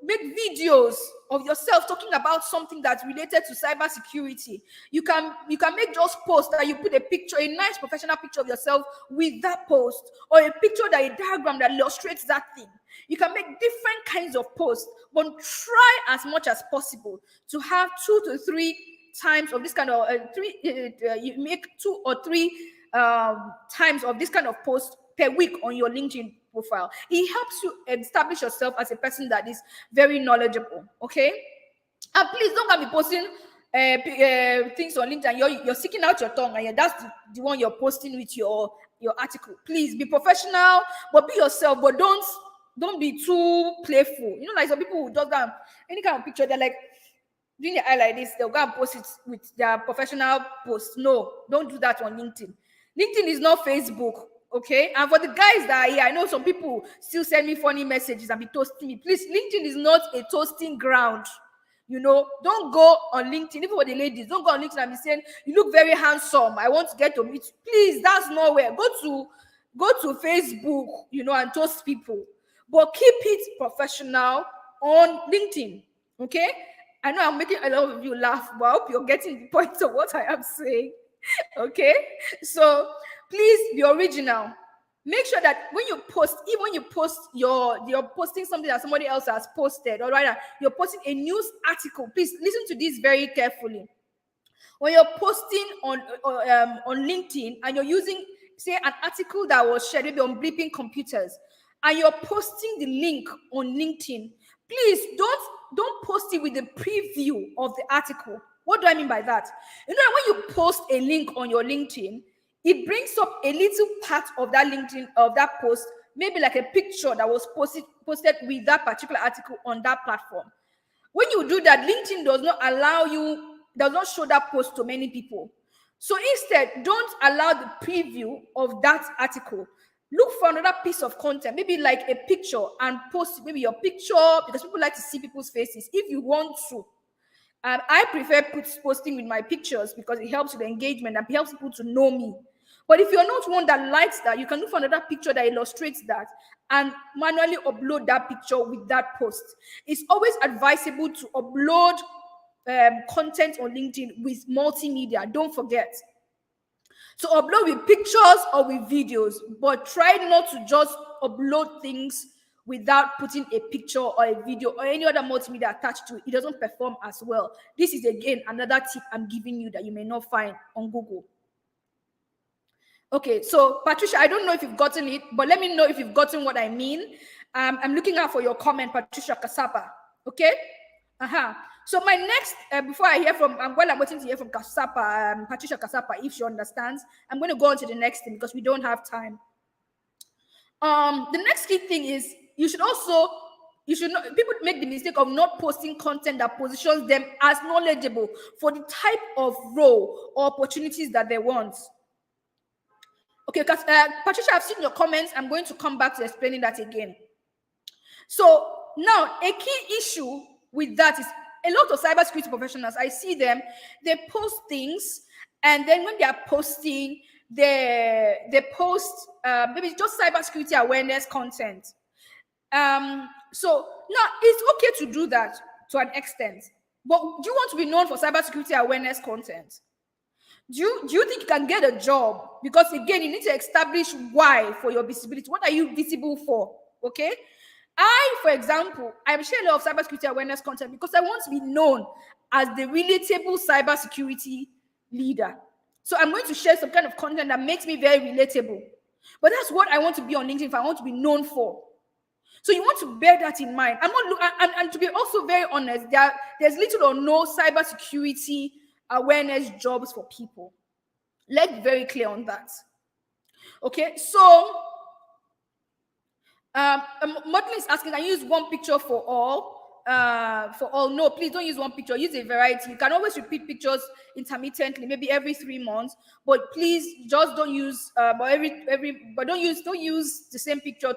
make videos of yourself talking about something that's related to cybersecurity. You can make those posts that you put a nice professional picture of yourself with that post, or a diagram that illustrates that thing. You can make different kinds of posts, but try as much as possible to have 2 to 3 times of this kind of you make 2 or 3 times of this kind of post per week on your LinkedIn profile. It helps you establish yourself as a person that is very knowledgeable. Okay, and please don't go be posting things on LinkedIn. You're sticking out your tongue, and that's the one you're posting with your article. Please be professional, but be yourself. But don't be too playful. Like some people who just go any kind of picture, they're like doing their eye like this, they'll go and post it with their professional post. No, don't do that on LinkedIn. LinkedIn is not Facebook. Okay, and for the guys that are here, I know some people still send me funny messages and be toasting me. Please, LinkedIn is not a toasting ground. Don't go on LinkedIn. Even for the ladies, don't go on LinkedIn and be saying, "You look very handsome. I want to get to meet you." Please, that's nowhere. Go to Facebook, and toast people. But keep it professional on LinkedIn. Okay? I know I'm making a lot of you laugh, but I hope you're getting the point of what I am saying. Okay? So please be original. Make sure that when you post, even when you post you're posting something that somebody else has posted, or rather you're posting a news article. Please listen to this very carefully. When you're posting on LinkedIn and you're using, say, an article that was shared maybe on Bleeping Computers, and you're posting the link on LinkedIn, please don't post it with the preview of the article. What do I mean by that? When you post a link on your LinkedIn, it brings up a little part of that LinkedIn, of that post, maybe like a picture that was posted with that particular article on that platform. When you do that, LinkedIn does not show that post to many people. So instead, don't allow the preview of that article. Look for another piece of content, maybe like a picture, and post maybe your picture, because people like to see people's faces if you want to. I prefer posting with my pictures because it helps with engagement and helps people to know me. But if you're not one that likes that, you can look for another picture that illustrates that and manually upload that picture with that post. It's always advisable to upload content on LinkedIn with multimedia. Don't forget. So upload with pictures or with videos, but try not to just upload things without putting a picture or a video or any other multimedia attached to it. It doesn't perform as well. This is, again, another tip I'm giving you that you may not find on Google. Okay, so Patricia, I don't know if you've gotten it, but let me know if you've gotten what I mean. I'm looking out for your comment, Patricia Kasapa. Okay? So my next, before I hear from, I'm waiting to hear from Kasapa, Patricia Kasapa, if she understands. I'm going to go on to the next thing because we don't have time. The next key thing is you should not, people make the mistake of not posting content that positions them as knowledgeable for the type of role or opportunities that they want. Okay, Patricia, I've seen your comments. I'm going to come back to explaining that again. So now, a key issue with that is a lot of cybersecurity professionals, I see them, they post things, and then when they are posting, they post maybe just cybersecurity awareness content. So now it's okay to do that to an extent, but do you want to be known for cybersecurity awareness content? Do you think you can get a job? Because again, you need to establish why for your visibility. What are you visible for? Okay. For example, I'm sharing a lot of cybersecurity awareness content because I want to be known as the relatable cybersecurity leader. So I'm going to share some kind of content that makes me very relatable. But that's what I want to be on LinkedIn if I want to be known for. So you want to bear that in mind. And to be also very honest, there's little or no cybersecurity awareness jobs for people. Let's be very clear on that. Okay, so Modeling is asking, can you use one picture for all? No, please don't use one picture. Use a variety. You can always repeat pictures intermittently, maybe every 3 months. But please just don't use don't use the same picture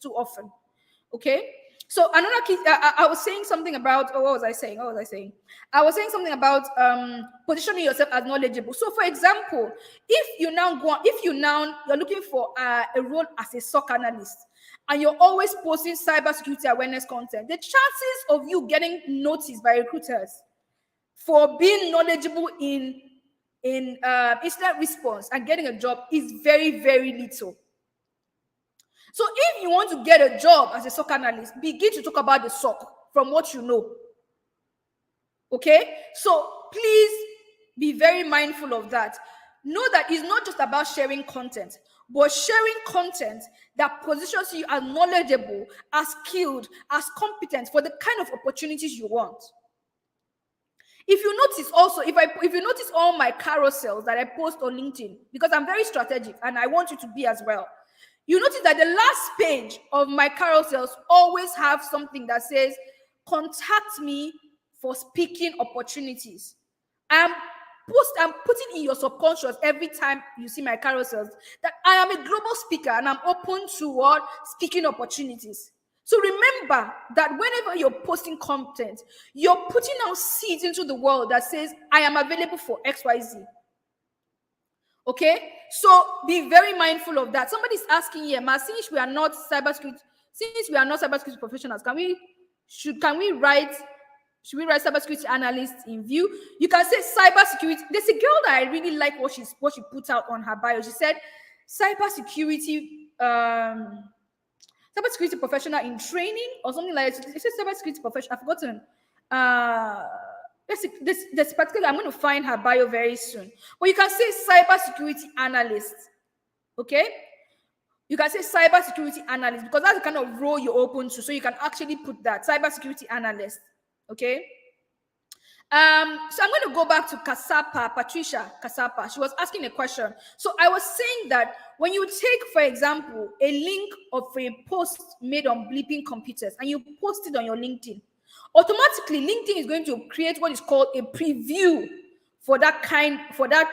too often. Okay. So another key, I was saying something about, what was I saying? I was saying something about positioning yourself as knowledgeable. So for example, if you're looking for a role as a SOC analyst, and you're always posting cybersecurity awareness content, the chances of you getting noticed by recruiters for being knowledgeable in incident response and getting a job is very, very little. So if you want to get a job as a SOC analyst, begin to talk about the SOC from what you know. Okay? So please be very mindful of that. Know that it's not just about sharing content, but sharing content that positions you as knowledgeable, as skilled, as competent for the kind of opportunities you want. If you notice also, if you notice all my carousels that I post on LinkedIn, because I'm very strategic and I want you to be as well, you notice that the last page of my carousels always have something that says, contact me for speaking opportunities. I'm I'm putting in your subconscious every time you see my carousels that I am a global speaker and I'm open to what speaking opportunities. So remember that whenever you're posting content, you're putting out seeds into the world that says, I am available for XYZ. Okay, so be very mindful of that. Somebody's asking here, Ma, since we are not cybersecurity professionals, can we write cybersecurity analysts in view? You can say cybersecurity. There's a girl that I really like what she put out on her bio. She said cybersecurity professional in training or something like that. It says cybersecurity professional. I've forgotten. This particular, I'm going to find her bio very soon. But you can say cybersecurity analyst. Okay? You can say cybersecurity analyst because that's the kind of role you're open to. So you can actually put that cybersecurity analyst. Okay? So I'm going to go back to Patricia Kasapa. She was asking a question. So I was saying that when you take, for example, a link of a post made on bleeping computers and you post it on your LinkedIn, automatically LinkedIn is going to create what is called a preview for that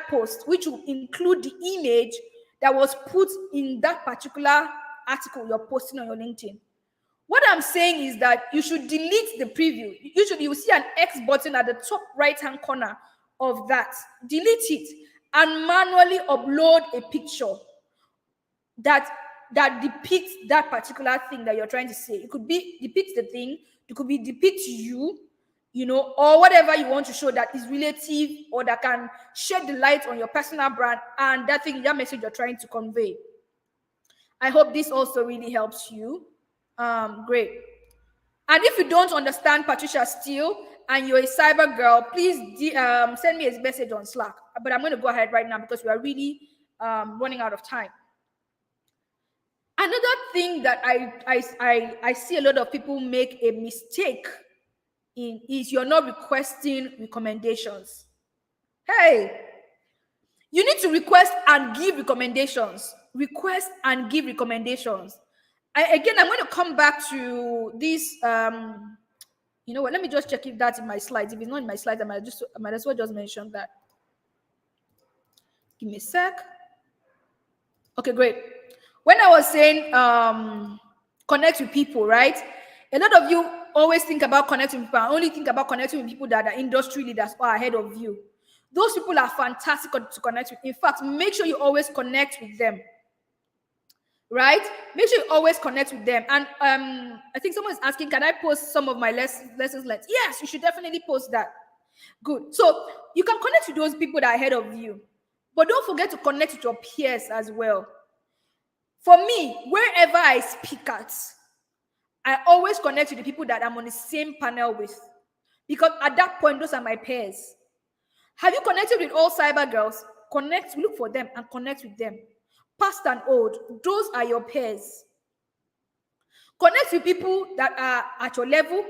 post, which will include the image that was put in that particular article you're posting on your LinkedIn. What I'm saying is that you should delete the preview. Usually you will see an X button at the top right-hand corner of that. Delete it and manually upload a picture that depicts that particular thing that you're trying to say. It could be depicts the thing, it could be depict you, or whatever you want to show that is relative or that can shed the light on your personal brand and that message you're trying to convey. I hope this also really helps you. Great. And if you don't understand Patricia still and you're a cyber girl, please send me a message on Slack. But I'm going to go ahead right now because we are really running out of time. Another thing that I see a lot of people make a mistake in is you're not requesting recommendations. Hey, you need to request and give recommendations. Request and give recommendations. I'm going to come back to this. You know what? Let me just check if that's in my slides. If it's not in my slides, I might as well just mention that. Give me a sec. Okay, great. When I was saying connect with people, right? A lot of you always think about connecting with people. I only think about connecting with people that are industry leaders or ahead of you. Those people are fantastic to connect with. In fact, make sure you always connect with them. Right? Make sure you always connect with them. And I think someone is asking, can I post some of my lessons? Yes, you should definitely post that. Good. So you can connect with those people that are ahead of you. But don't forget to connect with your peers as well. For me, wherever I speak at, I always connect with the people that I'm on the same panel with. Because at that point, those are my peers. Have you connected with all cyber girls? Look for them and connect with them. Past and old, those are your peers. Connect with people that are at your level,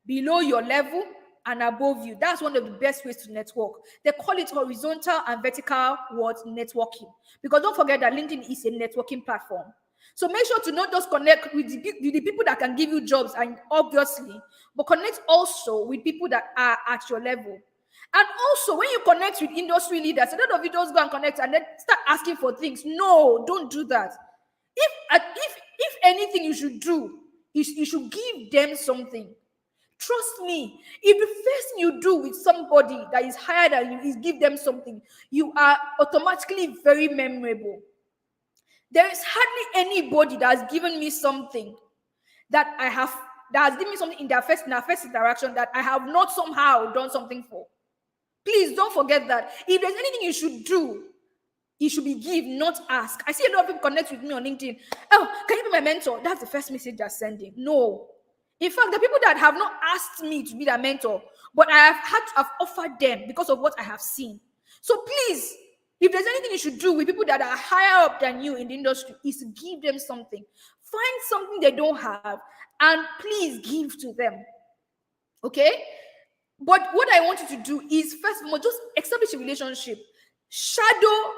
below your level, and above you. That's one of the best ways to network. They call it horizontal and vertical networking. Because don't forget that LinkedIn is a networking platform. So make sure to not just connect with the people that can give you jobs, and obviously, but connect also with people that are at your level. And also, when you connect with industry leaders, a lot of you just go and connect and then start asking for things. No, don't do that. If anything you should do, you should give them something. Trust me, if the first thing you do with somebody that is higher than you is give them something, you are automatically very memorable. There is hardly anybody that has given me something that has given me something in our first interaction that I have not somehow done something for. Please don't forget that. If there's anything you should do, it should be give, not ask. I see a lot of people connect with me on LinkedIn. Oh, can you be my mentor? That's the first message they're sending. No. In fact, the people that have not asked me to be their mentor, but I have offered them because of what I have seen. So please, if there's anything you should do with people that are higher up than you in the industry, is to give them something. Find something they don't have and please give to them. Okay? But what I want you to do is, first of all, just establish a relationship. Shadow,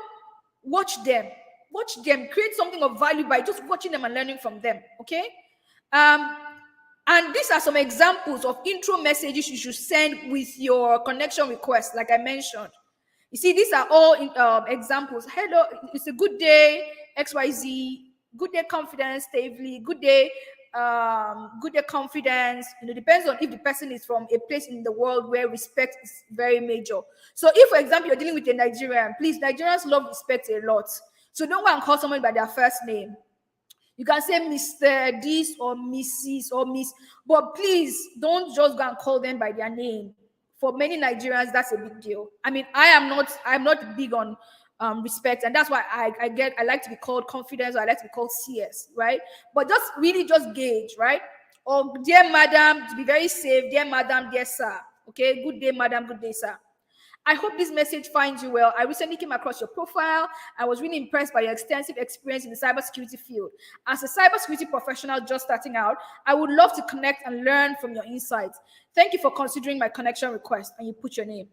watch them, create something of value by just watching them and learning from them. Okay? And these are some examples of intro messages you should send with your connection request, like I mentioned. You see, these are all examples. Hello, it's a good day, XYZ, good day, confidence, Stavely, good day, confidence. Depends on if the person is from a place in the world where respect is very major. So if, for example, you're dealing with a Nigerian, please, Nigerians love respect a lot. So don't go and call someone by their first name. You can say Mr. This or Mrs. or Miss, but please don't just go and call them by their name. For many Nigerians, that's a big deal. I mean, I'm not big on respect, and that's why I like to be called confidence, or I like to be called CS, right? But just really just gauge, right? Or dear madam, to be very safe, dear madam, dear sir. Okay, good day, madam, good day, sir. I hope this message finds you well. I recently came across your profile. I was really impressed by your extensive experience in the cybersecurity field. As a cybersecurity professional just starting out, I would love to connect and learn from your insights. Thank you for considering my connection request, and you put your name.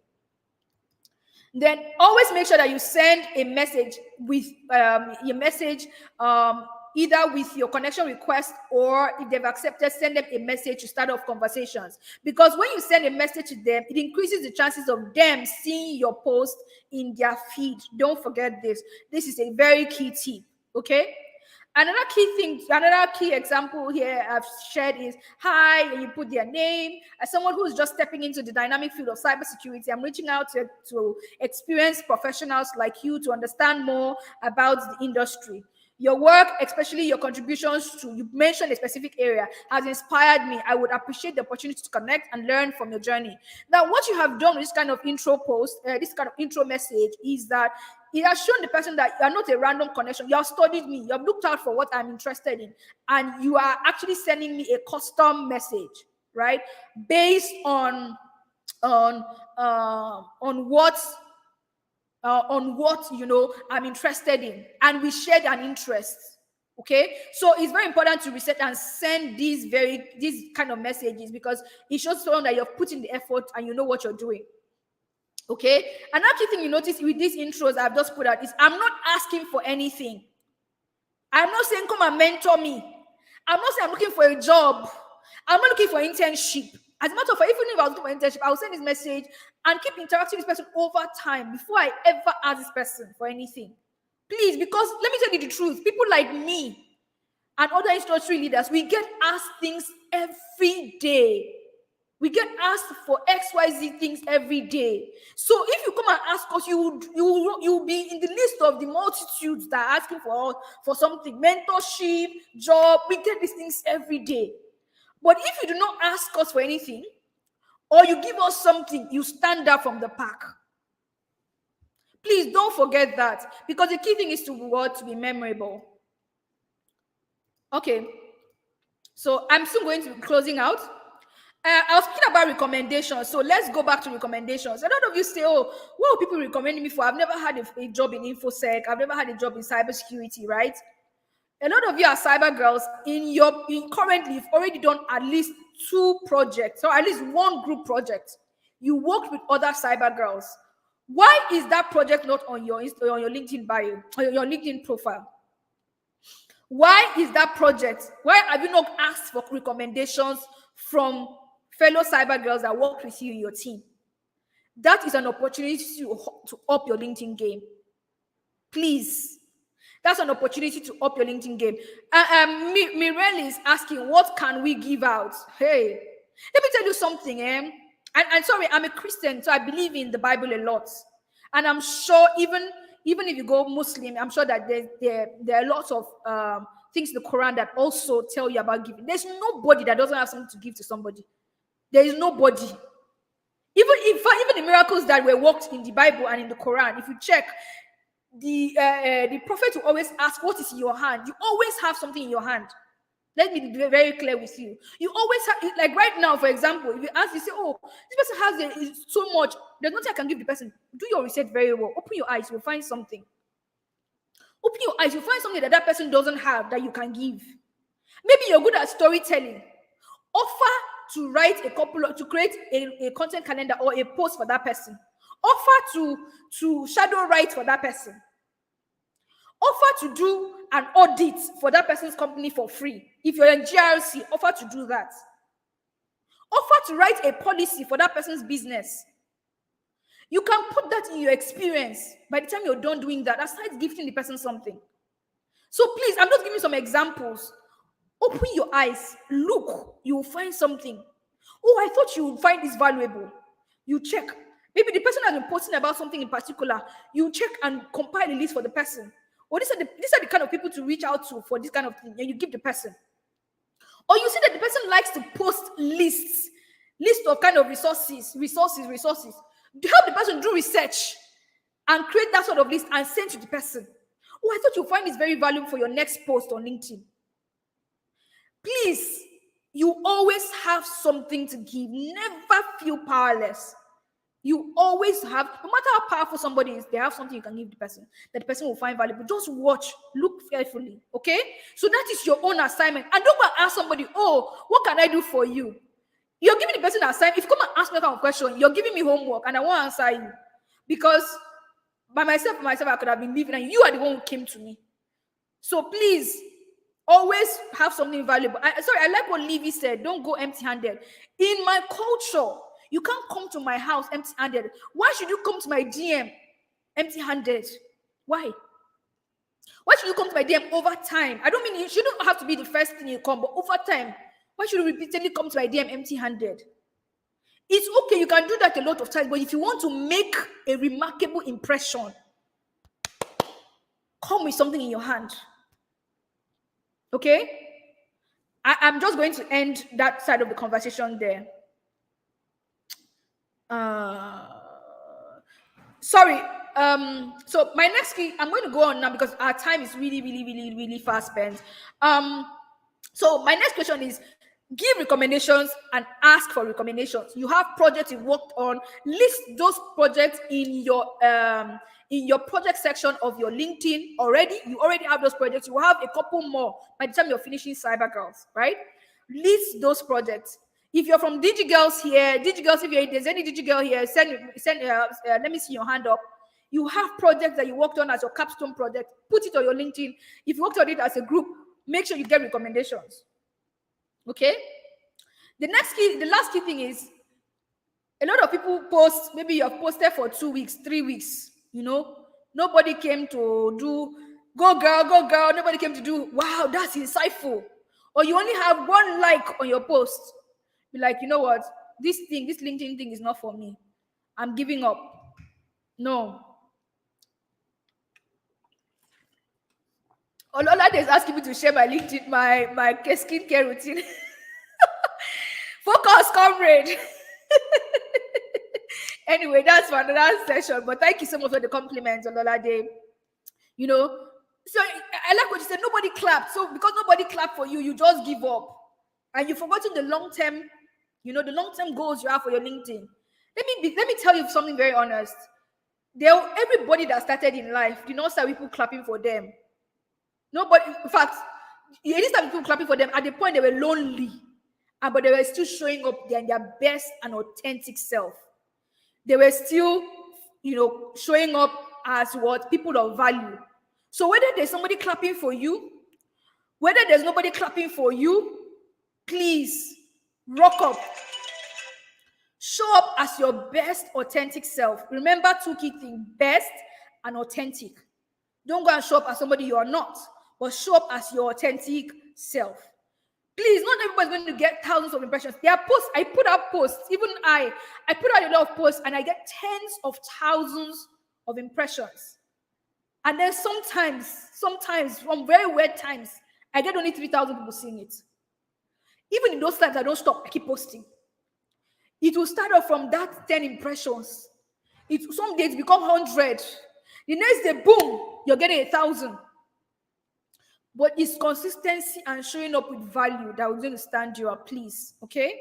Then always make sure that you send a message with your message, either with your connection request, or if they've accepted, send them a message to start off conversations. Because when you send a message to them, it increases the chances of them seeing your post in their feed. Don't forget this. This is a very key tip, okay? Another key example here I've shared is hi, and you put their name. As someone who's just stepping into the dynamic field of cybersecurity, I'm reaching out to experienced professionals like you to understand more about the industry. Your work, especially your contributions to, you mentioned a specific area, has inspired me. I would appreciate the opportunity to connect and learn from your journey. Now, what you have done with this kind of intro post, this kind of intro message, is that it has shown the person that you are not a random connection. You have studied me. You have looked out for what I'm interested in. And you are actually sending me a custom message, right? Based on what I'm interested in, and we shared an interest. Okay, so it's very important to research and send these kind of messages, because it shows someone that you're putting the effort and you know what you're doing. Okay, another key thing you notice with these intros I've just put out is I'm not asking for anything. I'm not saying come and mentor me. I'm not saying I'm looking for a job. I'm not looking for internship. As a matter of fact, even if I was looking for internship, I will send this message and keep interacting with this person over time before I ever ask this person for anything. Please, because let me tell you the truth, people like me and other industry leaders, we get asked things every day. We get asked for XYZ things every day. So if you come and ask us, you will be in the list of the multitudes that are asking for something, mentorship, job. We get these things every day. But if you do not ask us for anything, or you give us something, you stand up from the pack. Please don't forget that, because the key thing is to be memorable. Okay, so I'm still going to be closing out. I was speaking about recommendations, so let's go back to recommendations. A lot of you say, oh, what are people recommending me for? I've never had a job in InfoSec. I've never had a job in cybersecurity, right? A lot of you are cyber girls. Currently, you've already done at least 2 projects, or at least 1 group project. You worked with other cyber girls. Why is that project not on your LinkedIn bio, or your LinkedIn profile? Why is that project? Why have you not asked for recommendations from fellow cyber girls that worked with you in your team? That is an opportunity to up your LinkedIn game. Please. That's an opportunity to up your LinkedIn game. Mirelle is asking, what can we give out? Hey, let me tell you something. And sorry, I'm a Christian, so I believe in the Bible a lot. And I'm sure even if you go Muslim, I'm sure that there are lots of things in the Quran that also tell you about giving. There's nobody that doesn't have something to give to somebody. There is nobody. Even the miracles that were worked in the Bible and in the Quran, if you check, the prophet will always ask, what is in your hand? You always have something in your hand. Let me be very clear with you. You always have, like right now, for example, if you ask, you say, oh, this person has so much, there's nothing I can give the person. Do your research very well. Open your eyes, you'll find something. Open your eyes, you'll find something that person doesn't have that you can give. Maybe you're good at storytelling. Offer to create a content calendar or a post for that person. Offer to shadow write for that person. Offer to do an audit for that person's company for free. If you're in GRC, offer to do that. Offer to write a policy for that person's business. You can put that in your experience. By the time you're done doing that, start gifting the person something. So please, I'm just giving some examples. Open your eyes, look, you will find something. Oh, I thought you would find this valuable. You check. Maybe the person has been posting about something in particular. You check and compile a list for the person. Or these are the kind of people to reach out to for this kind of thing, and you give the person. Or you see that the person likes to post list of kind of resources. To help the person do research and create that sort of list and send to the person. Oh, I thought you'll find this very valuable for your next post on LinkedIn. Please, you always have something to give. Never feel powerless. You always have, no matter how powerful somebody is, they have something you can give the person that the person will find valuable. Just watch, look carefully, okay? So that is your own assignment. And don't go and ask somebody, oh, what can I do for you? You're giving the person an assignment. If you come and ask me that kind of question, you're giving me homework and I won't answer you. Because by myself, I could have been leaving and you are the one who came to me. So please, always have something valuable. I like what Levy said. Don't go empty-handed. In my culture, you can't come to my house empty-handed. Why should you come to my DM empty-handed? Why? Why should you come to my DM over time? I don't mean you shouldn't have to be the first thing you come, but over time, why should you repeatedly come to my DM empty-handed? It's okay, you can do that a lot of times, but if you want to make a remarkable impression, come with something in your hand. Okay? I'm just going to end that side of the conversation there. Sorry. So my next key, I'm going to go on now because our time is really fast spent. So my next question is, give recommendations and ask for recommendations. You have projects you worked on, list those projects in your project section of your LinkedIn already. You already have those projects. You will have a couple more by the time you're finishing Cyber Girls, right? List those projects. If you're from DigiGirls here, if there's any DigiGirl here, let me see your hand up. You have projects that you worked on as your capstone project. Put it on your LinkedIn. If you worked on it as a group, make sure you get recommendations. Okay? The last key thing is, a lot of people post, maybe you have posted for 2 weeks, 3 weeks, nobody came to do, go girl, nobody came to do, wow, that's insightful. Or you only have 1 like on your post. Be like, you know what, this LinkedIn thing is not for me. I'm giving up. No. Olola is asking me to share my LinkedIn, my skincare routine. Focus, comrade. Anyway, that's for another session. But thank you so much for the compliments, Olola Day. So I like what you said. Nobody clapped. So because nobody clapped for you, you just give up, and you've forgotten the long term. The long term goals you have for your LinkedIn. Let me tell you something very honest. Everybody that started in life did not start with people clapping for them. Nobody, in fact, you didn't start with people clapping for them at the point they were lonely, but they were still showing up their best and authentic self. They were still, showing up as what people of value. So whether there's somebody clapping for you, whether there's nobody clapping for you, please rock up. Show up as your best authentic self. Remember 2 key things: best and authentic. Don't go and show up as somebody you are not, but show up as your authentic self. Please, not everybody's going to get thousands of impressions. There are posts. I put out posts. Even I put out a lot of posts and I get tens of thousands of impressions. And then sometimes, from very weird times, I get only 3,000 people seeing it. Even in those times, I don't stop. I keep posting. It will start off from that 10 impressions. Some days become 100. The next day, boom, you're getting 1,000. But it's consistency and showing up with value that will going to stand you up, please. Okay?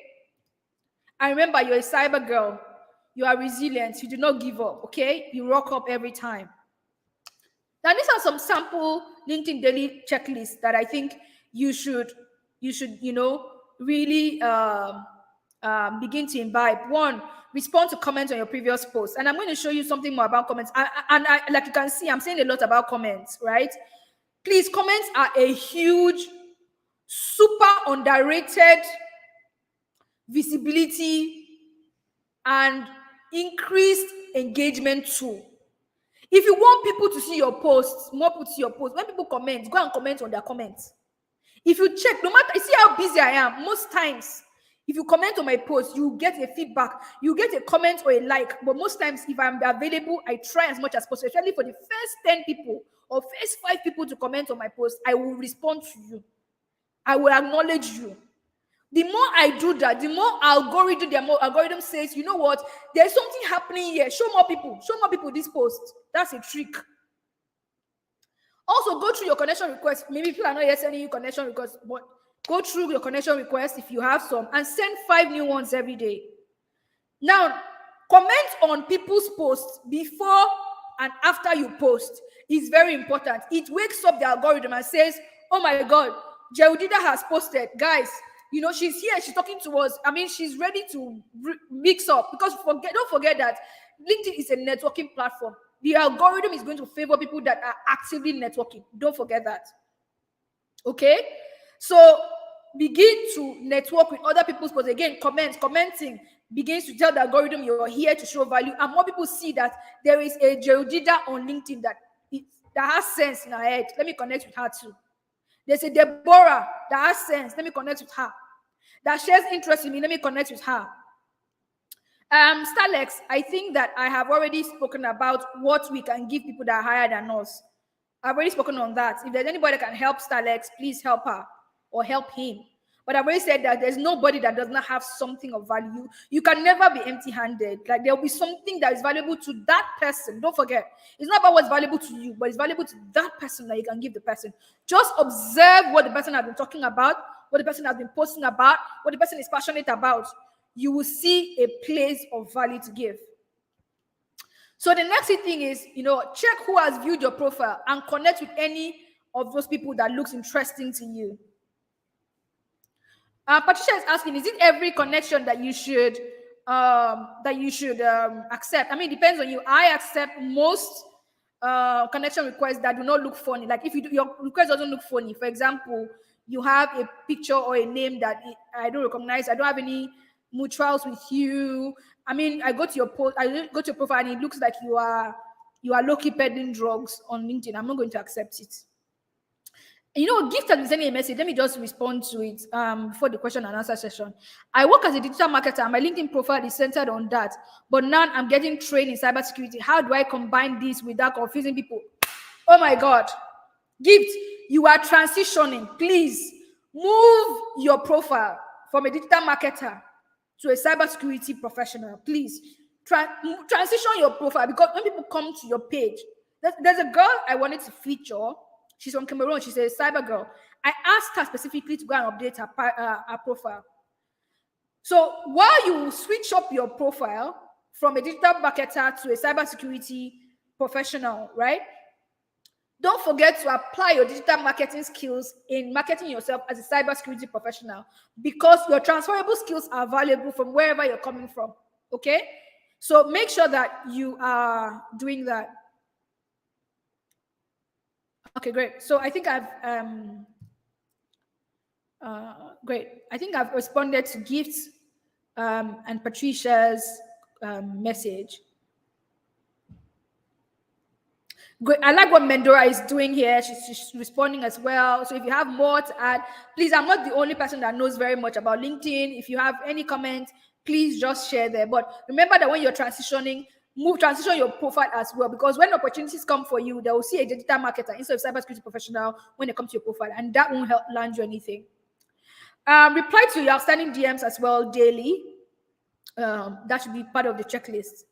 And remember, you're a cyber girl. You are resilient. You do not give up. Okay? You rock up every time. Now, these are some sample LinkedIn daily checklists that I think you should really begin to imbibe. 1, respond to comments on your previous posts. And I'm going to show you something more about comments. And like you can see, I'm saying a lot about comments, right? Please, comments are a huge, super underrated visibility and increased engagement tool. If you want people to see your posts, more people to see your posts, when people comment, go and comment on their comments. If you check, no matter, see how busy I am, most times, if you comment on my post, you get a feedback, you get a comment or a like. But most times, if I'm available, I try as much as possible, especially for the first 10 people or first 5 people to comment on my post, I will respond to you. I will acknowledge you. The more I do that, the more algorithm says, you know what, there's something happening here. Show more people this post. That's a trick. Also, go through your connection requests. Maybe people are not yet sending you connection requests, but go through your connection requests if you have some and send 5 new ones every day. Now, comment on people's posts before and after you post is very important. It wakes up the algorithm and says, oh my God, Jeudida has posted. Guys, you know, she's here, she's talking to us. I mean, she's ready to mix up, because don't forget that LinkedIn is a networking platform. The algorithm is going to favor people that are actively networking. Don't forget that. Okay? So begin to network with other people's posts. Again, commenting begins to tell the algorithm you're here to show value, and more people see that there is a Jeudida on LinkedIn that has sense in her head. Let me connect with her too. There's a Deborah that has sense. Let me connect with her. That shares interest in me. Let me connect with her. Starlex, I think that I have already spoken about what we can give people that are higher than us. I've already spoken on that. If there's anybody that can help Starlex, please help her or help him. But I've already said that there's nobody that does not have something of value. You can never be empty-handed. Like, there'll be something that is valuable to that person. Don't forget, it's not about what's valuable to you, but it's valuable to that person that you can give the person. Just observe what the person has been talking about, what the person has been posting about, what the person is passionate about. You will see a place of value to give. So the next thing is, check who has viewed your profile and connect with any of those people that looks interesting to you. Patricia is asking, is it every connection that you should accept? I mean, it depends on you. I accept most connection requests that do not look funny. Like, if your request doesn't look funny, for example, you have a picture or a name that I don't recognize, I don't have any mutuals with you. I mean, I go to your profile and it looks like you are low-key peddling drugs on LinkedIn. I'm not going to accept it. Gift has been sending a message. Let me just respond to it before the question and answer session. I work as a digital marketer. My LinkedIn profile is centered on that. But now I'm getting trained in cybersecurity. How do I combine this without confusing people? Oh my God. Gift, you are transitioning. Please move your profile from a digital marketer to a cybersecurity professional. Please transition your profile, because when people come to your page, there's a girl I wanted to feature. She's from Cameroon. She's a cyber girl. I asked her specifically to go and update her profile. So while you switch up your profile from a digital marketer to a cybersecurity professional, right? Don't forget to apply your digital marketing skills in marketing yourself as a cybersecurity professional, because your transferable skills are valuable from wherever you're coming from. Okay? So make sure that you are doing that. Okay, great. So I think I've responded to Gifts and Patricia's message. Great. I like what Mendora is doing here. She's responding as well. So if you have more to add, please, I'm not the only person that knows very much about LinkedIn. If you have any comments, please just share there. But remember that when you're transition your profile as well, because when opportunities come for you, they will see a digital marketer instead of cybersecurity professional when they come to your profile, and that won't help land you anything. Reply to your outstanding DMs as well daily. That should be part of the checklist.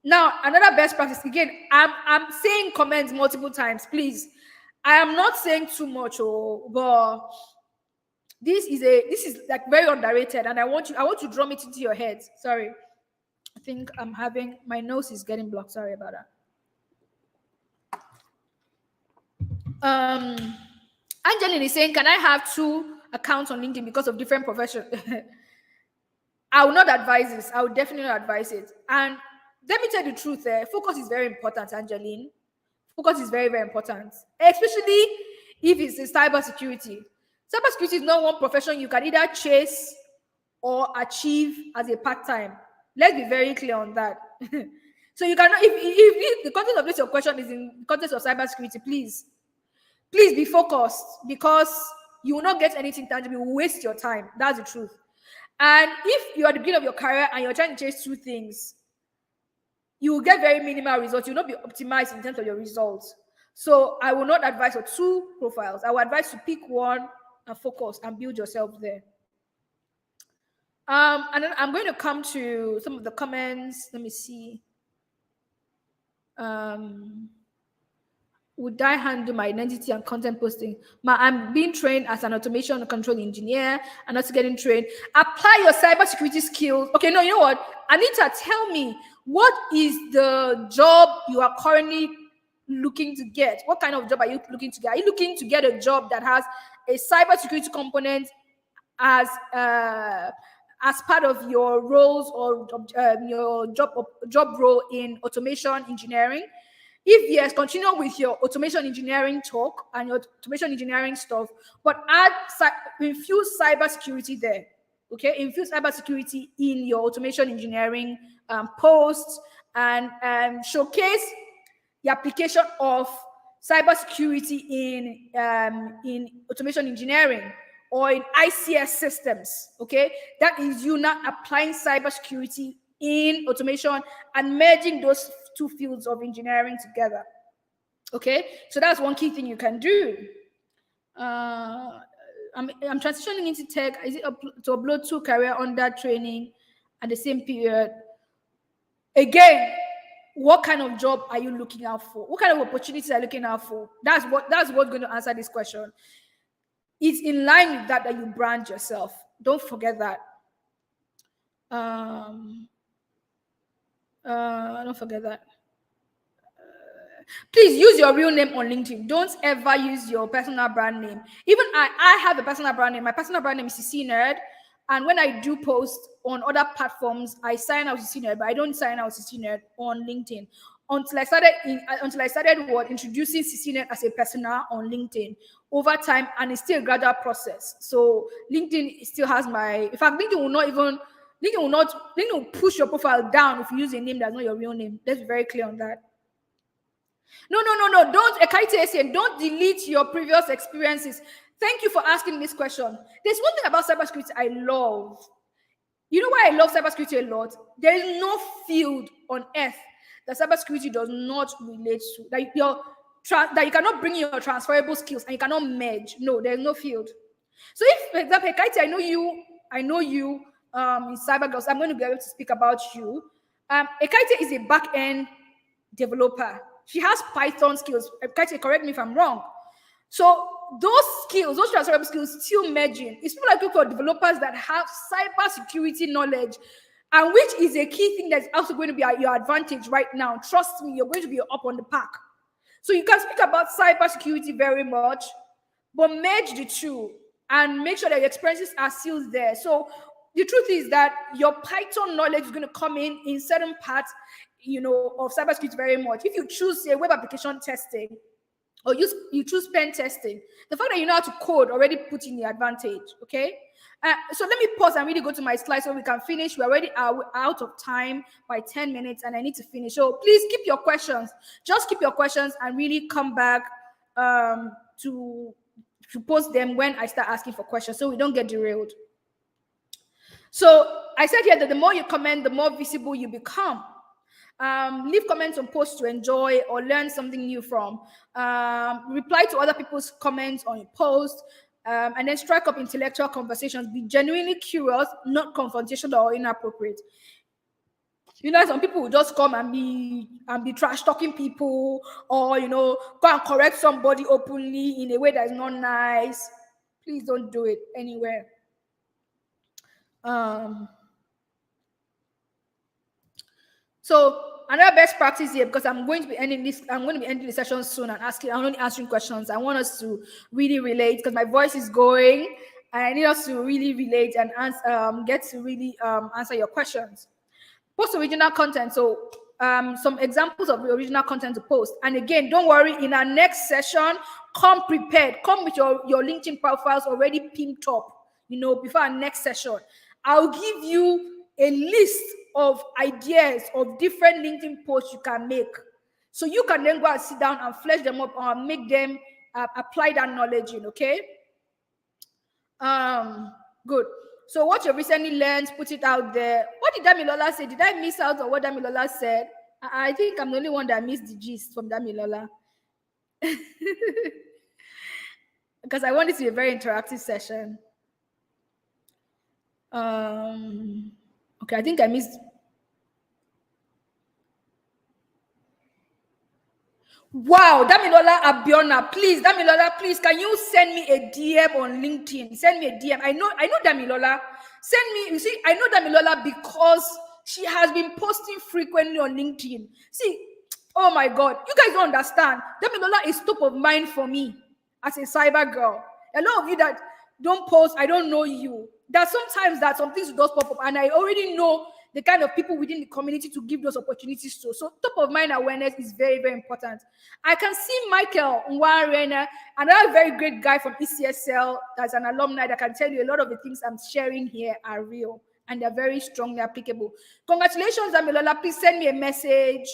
Now, another best practice, again, I'm saying comments multiple times, please. I am not saying too much, but this is like very underrated, and I want to drum it into your head. Sorry. I think my nose is getting blocked. Sorry about that. Angeline is saying, can I have 2 accounts on LinkedIn because of different professions? I will not advise this. I would definitely not advise it. And let me tell you the truth. Focus is very important, Angeline. Focus is very, very important, especially if it's in cybersecurity. Cybersecurity is not one profession you can either chase or achieve as a part-time. Let's be very clear on that. So you cannot, if the context of this your question is in context of cybersecurity, please be focused, because you will not get anything tangible. You will waste your time. That's the truth. And if you are at the beginning of your career and you're trying to chase two things, you will get very minimal results. You will not be optimized in terms of your results. So I will not advise for two profiles. I will advise to pick one and focus and build yourself there. And then I'm going to come to some of the comments. Let me see. Would I handle my identity and content posting? I'm being trained as an automation and control engineer and also getting trained. Apply your cybersecurity skills. Okay, no, you know what? Anita, tell me, what is the job you are currently looking to get? What kind of job are you looking to get? Are you looking to get a job that has a cybersecurity component as part of your roles or your job role in automation engineering? If yes, continue with your automation engineering talk and your automation engineering stuff, but infuse cybersecurity there. Okay, infuse cybersecurity in your automation engineering posts, and showcase the application of cybersecurity in automation engineering or in ICS systems. Okay, that is you not applying cybersecurity in automation and merging those two fields of engineering together. Okay, so that's one key thing you can do. I'm transitioning into tech. Is it to upload 2 career under training at the same period? Again, what kind of job are you looking out for? What kind of opportunities are you looking out for? That's what's going to answer this question. It's in line with that you brand yourself. Don't forget that. Don't forget that. Please use your real name on LinkedIn. Don't ever use your personal brand name. Even I have a personal brand name. My personal brand name is CC Nerd. And when I do post on other platforms, I sign out CC Nerd, but I don't sign out CC Nerd on LinkedIn until I started introducing CC Nerd as a persona on LinkedIn over time, and it's still a gradual process. So LinkedIn still has in fact, LinkedIn will push your profile down if you use a name that's not your real name. Let's be very clear on that. No. Don't delete your previous experiences. Thank you for asking this question. There's one thing about cybersecurity I love. You know why I love cybersecurity a lot? There is no field on earth that cybersecurity does not relate to. That you cannot bring in your transferable skills and you cannot merge. No, there's no field. So if, for example, Kaiti, I know you in CyberGirls, I'm going to be able to speak about you. Ekaite is a back-end developer. She has Python skills. Ekaite, correct me if I'm wrong. So those skills, those transferable skills, still merging. It's people like you for developers that have cybersecurity knowledge, and which is a key thing that's also going to be at your advantage right now. Trust me, you're going to be up on the pack. So you can speak about cybersecurity very much, but merge the two and make sure that your experiences are still there. So the truth is that your Python knowledge is going to come in certain parts, of cybersecurity very much. If you choose, say, web application testing, or you choose pen testing, the fact that you know how to code already puts in the advantage. Okay. So let me pause and really go to my slides so we can finish. We're already out of time by 10 minutes and I need to finish. So please keep your questions. Just keep your questions and really come back to post them when I start asking for questions so we don't get derailed. So I said here that the more you comment, the more visible you become. Leave comments on posts to enjoy or learn something new from. Reply to other people's comments on your post. And then strike up intellectual conversations. Be genuinely curious, not confrontational or inappropriate. Some people will just come and be trash talking people, or go and correct somebody openly in a way that is not nice. Please don't do it anywhere. So another best practice here, because I'm going to be ending the session soon and I'm only answering questions. I want us to really relate because my voice is going. I need us to really relate and get to really answer your questions. Post original content. So some examples of the original content to post. And again, don't worry, in our next session, come prepared. Come with your LinkedIn profiles already pimped up, before our next session. I'll give you a list of ideas of different LinkedIn posts you can make. So you can then go and sit down and flesh them up or make them apply that knowledge in, okay? Good. So what you recently learned, put it out there. What did Damilola say? Did I miss out on what Damilola said? I think I'm the only one that missed the gist from Damilola. Because I want it to be a very interactive session. Okay, I think I missed. Wow, Damilola Abiona, please, Damilola, please, can you send me a DM on LinkedIn? Send me a DM. I know Damilola. Send me, you see, I know Damilola because she has been posting frequently on LinkedIn. See, oh my God, you guys don't understand. Damilola is top of mind for me as a cyber girl. A lot of you that don't post, I don't know you. That sometimes that some things does pop up, and I already know the kind of people within the community to give those opportunities to. So top of mind awareness is very, very important. I can see Michael Nwarena, another very great guy from ECSL, as an alumni, that can tell you a lot of the things I'm sharing here are real and they're very strongly applicable. Congratulations, Amilola. Please send me a message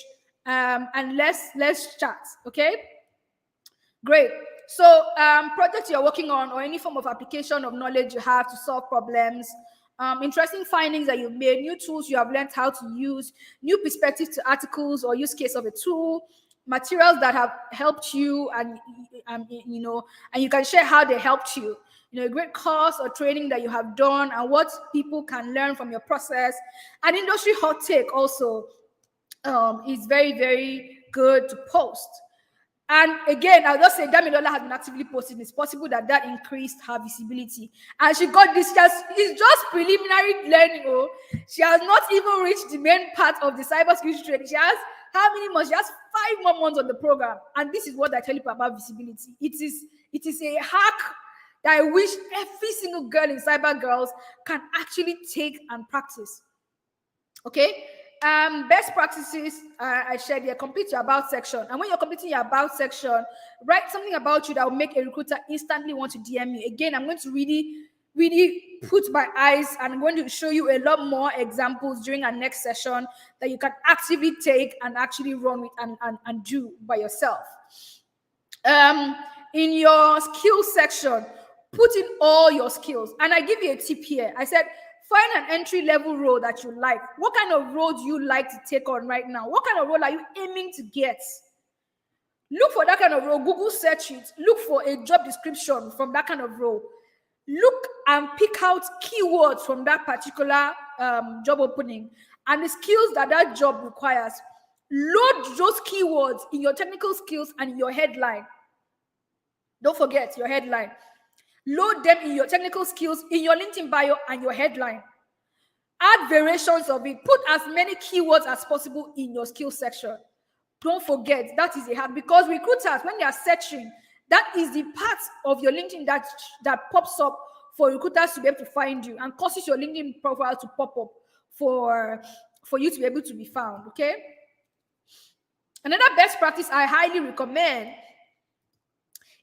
and let's chat, okay? Great. So projects you're working on or any form of application of knowledge you have to solve problems, interesting findings that you've made, new tools you have learned how to use, new perspectives to articles or use case of a tool, materials that have helped you and you can share how they helped you. A great course or training that you have done and what people can learn from your process. An industry hot take also is very, very good to post. And again, I'll just say Damilola has been actively posting. It's possible that increased her visibility. And she got this, it's just preliminary learning. Oh, she has not even reached the main part of the cybersecurity training. She has how many months? She has 5 more months on the program. And this is what I tell you about visibility. It is a hack that I wish every single girl in Cyber Girls can actually take and practice. Okay? Best practices I shared here. Complete your about section, and when you're completing your about section, write something about you that will make a recruiter instantly want to DM you. Again, I'm going to really put my eyes, and I'm going to show you a lot more examples during our next session that you can actively take and actually run with and do by yourself. In your skills section, put in all your skills, and I give you a tip here. I said, find an entry-level role that you like. What kind of role do you like to take on right now? What kind of role are you aiming to get? Look for that kind of role. Google search it. Look for a job description from that kind of role. Look and pick out keywords from that particular job opening and the skills that job requires. Load those keywords in your technical skills and in your headline. Don't forget your headline. Load them in your technical skills, in your LinkedIn bio, and your headline. Add variations of it. Put as many keywords as possible in your skills section. Don't forget, that is a hack, because recruiters, when they are searching, that is the part of your LinkedIn that pops up for recruiters to be able to find you and causes your LinkedIn profile to pop up for you to be able to be found, okay? Another best practice I highly recommend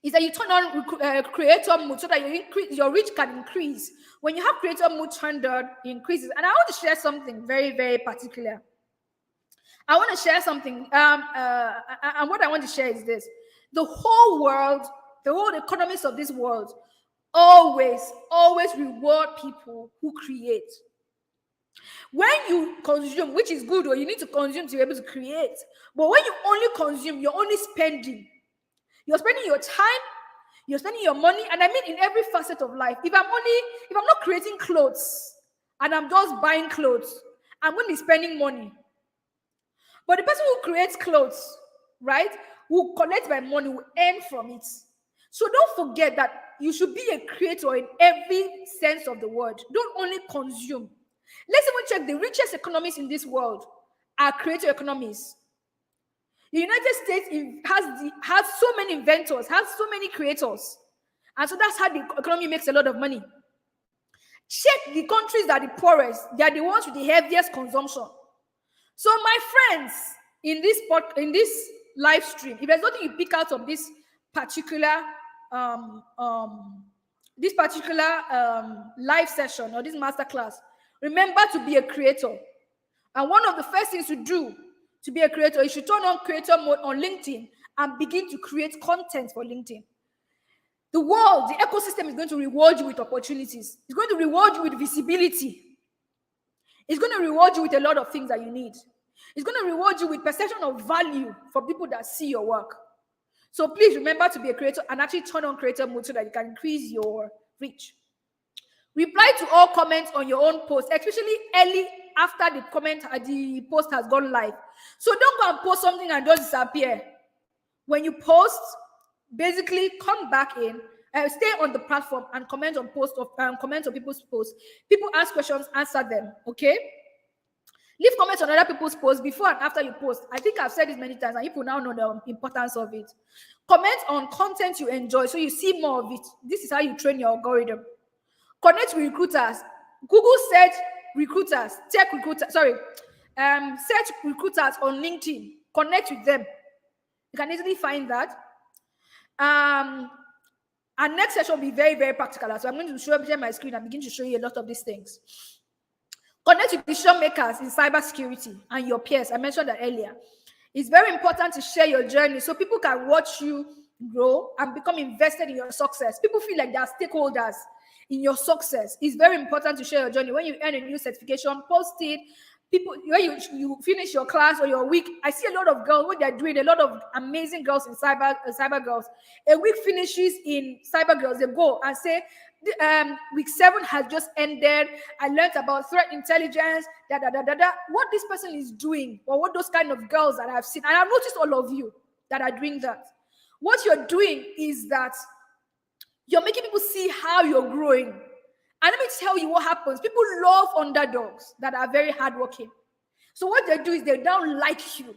is that you turn on creator mode so that your reach can increase. When you have creator mode turned on, it increases. And I want to share something very, very particular. I want to share something. And what I want to share is this. The whole world, the whole economists of this world always reward people who create. When you consume, which is good, or you need to consume to be able to create. But when you only consume, you're only spending. You're spending your time, you're spending your money, and I mean in every facet of life. If I'm not creating clothes and I'm just buying clothes, I'm going to be spending money. But the person who creates clothes, right, will collect my money, will earn from it. So don't forget that you should be a creator in every sense of the word. Don't only consume. Let's even check the richest economies in this world are creator economies. The United States has so many inventors, has so many creators. And so that's how the economy makes a lot of money. Check the countries that are the poorest. They are the ones with the heaviest consumption. So my friends, in this live stream, if there's nothing you pick out of this particular live session or this masterclass, remember to be a creator. And one of the first things to do to be a creator, you should turn on creator mode on LinkedIn and begin to create content for LinkedIn. The world, the ecosystem is going to reward you with opportunities. It's going to reward you with visibility. It's going to reward you with a lot of things that you need. It's going to reward you with perception of value for people that see your work. So please remember to be a creator and actually turn on creator mode so that you can increase your reach. Reply to all comments on your own post, especially early after the post has gone live. So don't go and post something and just disappear. When you post, basically come back in, stay on the platform and comment on people's posts. People ask questions, answer them. Okay. Leave comments on other people's posts before and after you post. I think I've said this many times and people now know the importance of it. Comment on content you enjoy so you see more of it. This is how you train your algorithm. Connect with recruiters. Google search recruiters, search recruiters on LinkedIn. Connect with them. You can easily find that. Our next session will be very, very practical. So I'm going to share my screen and begin to show you a lot of these things. Connect with decision makers in cybersecurity and your peers. I mentioned that earlier. It's very important to share your journey so people can watch you grow and become invested in your success. People feel like they are stakeholders in your success. It's very important to share your journey. When you earn a new certification, post it. People, when you finish your class or your week, I see a lot of girls, what they're doing, a lot of amazing girls in cyber girls. A week finishes in cyber girls, they go and say, week 7 has just ended. I learned about threat intelligence, what this person is doing, or what those kind of girls that I've seen. And I've noticed all of you that are doing that. What you're doing is that you're making people see how you're growing. And let me tell you what happens. People love underdogs that are very hardworking. So what they do is they don't like you.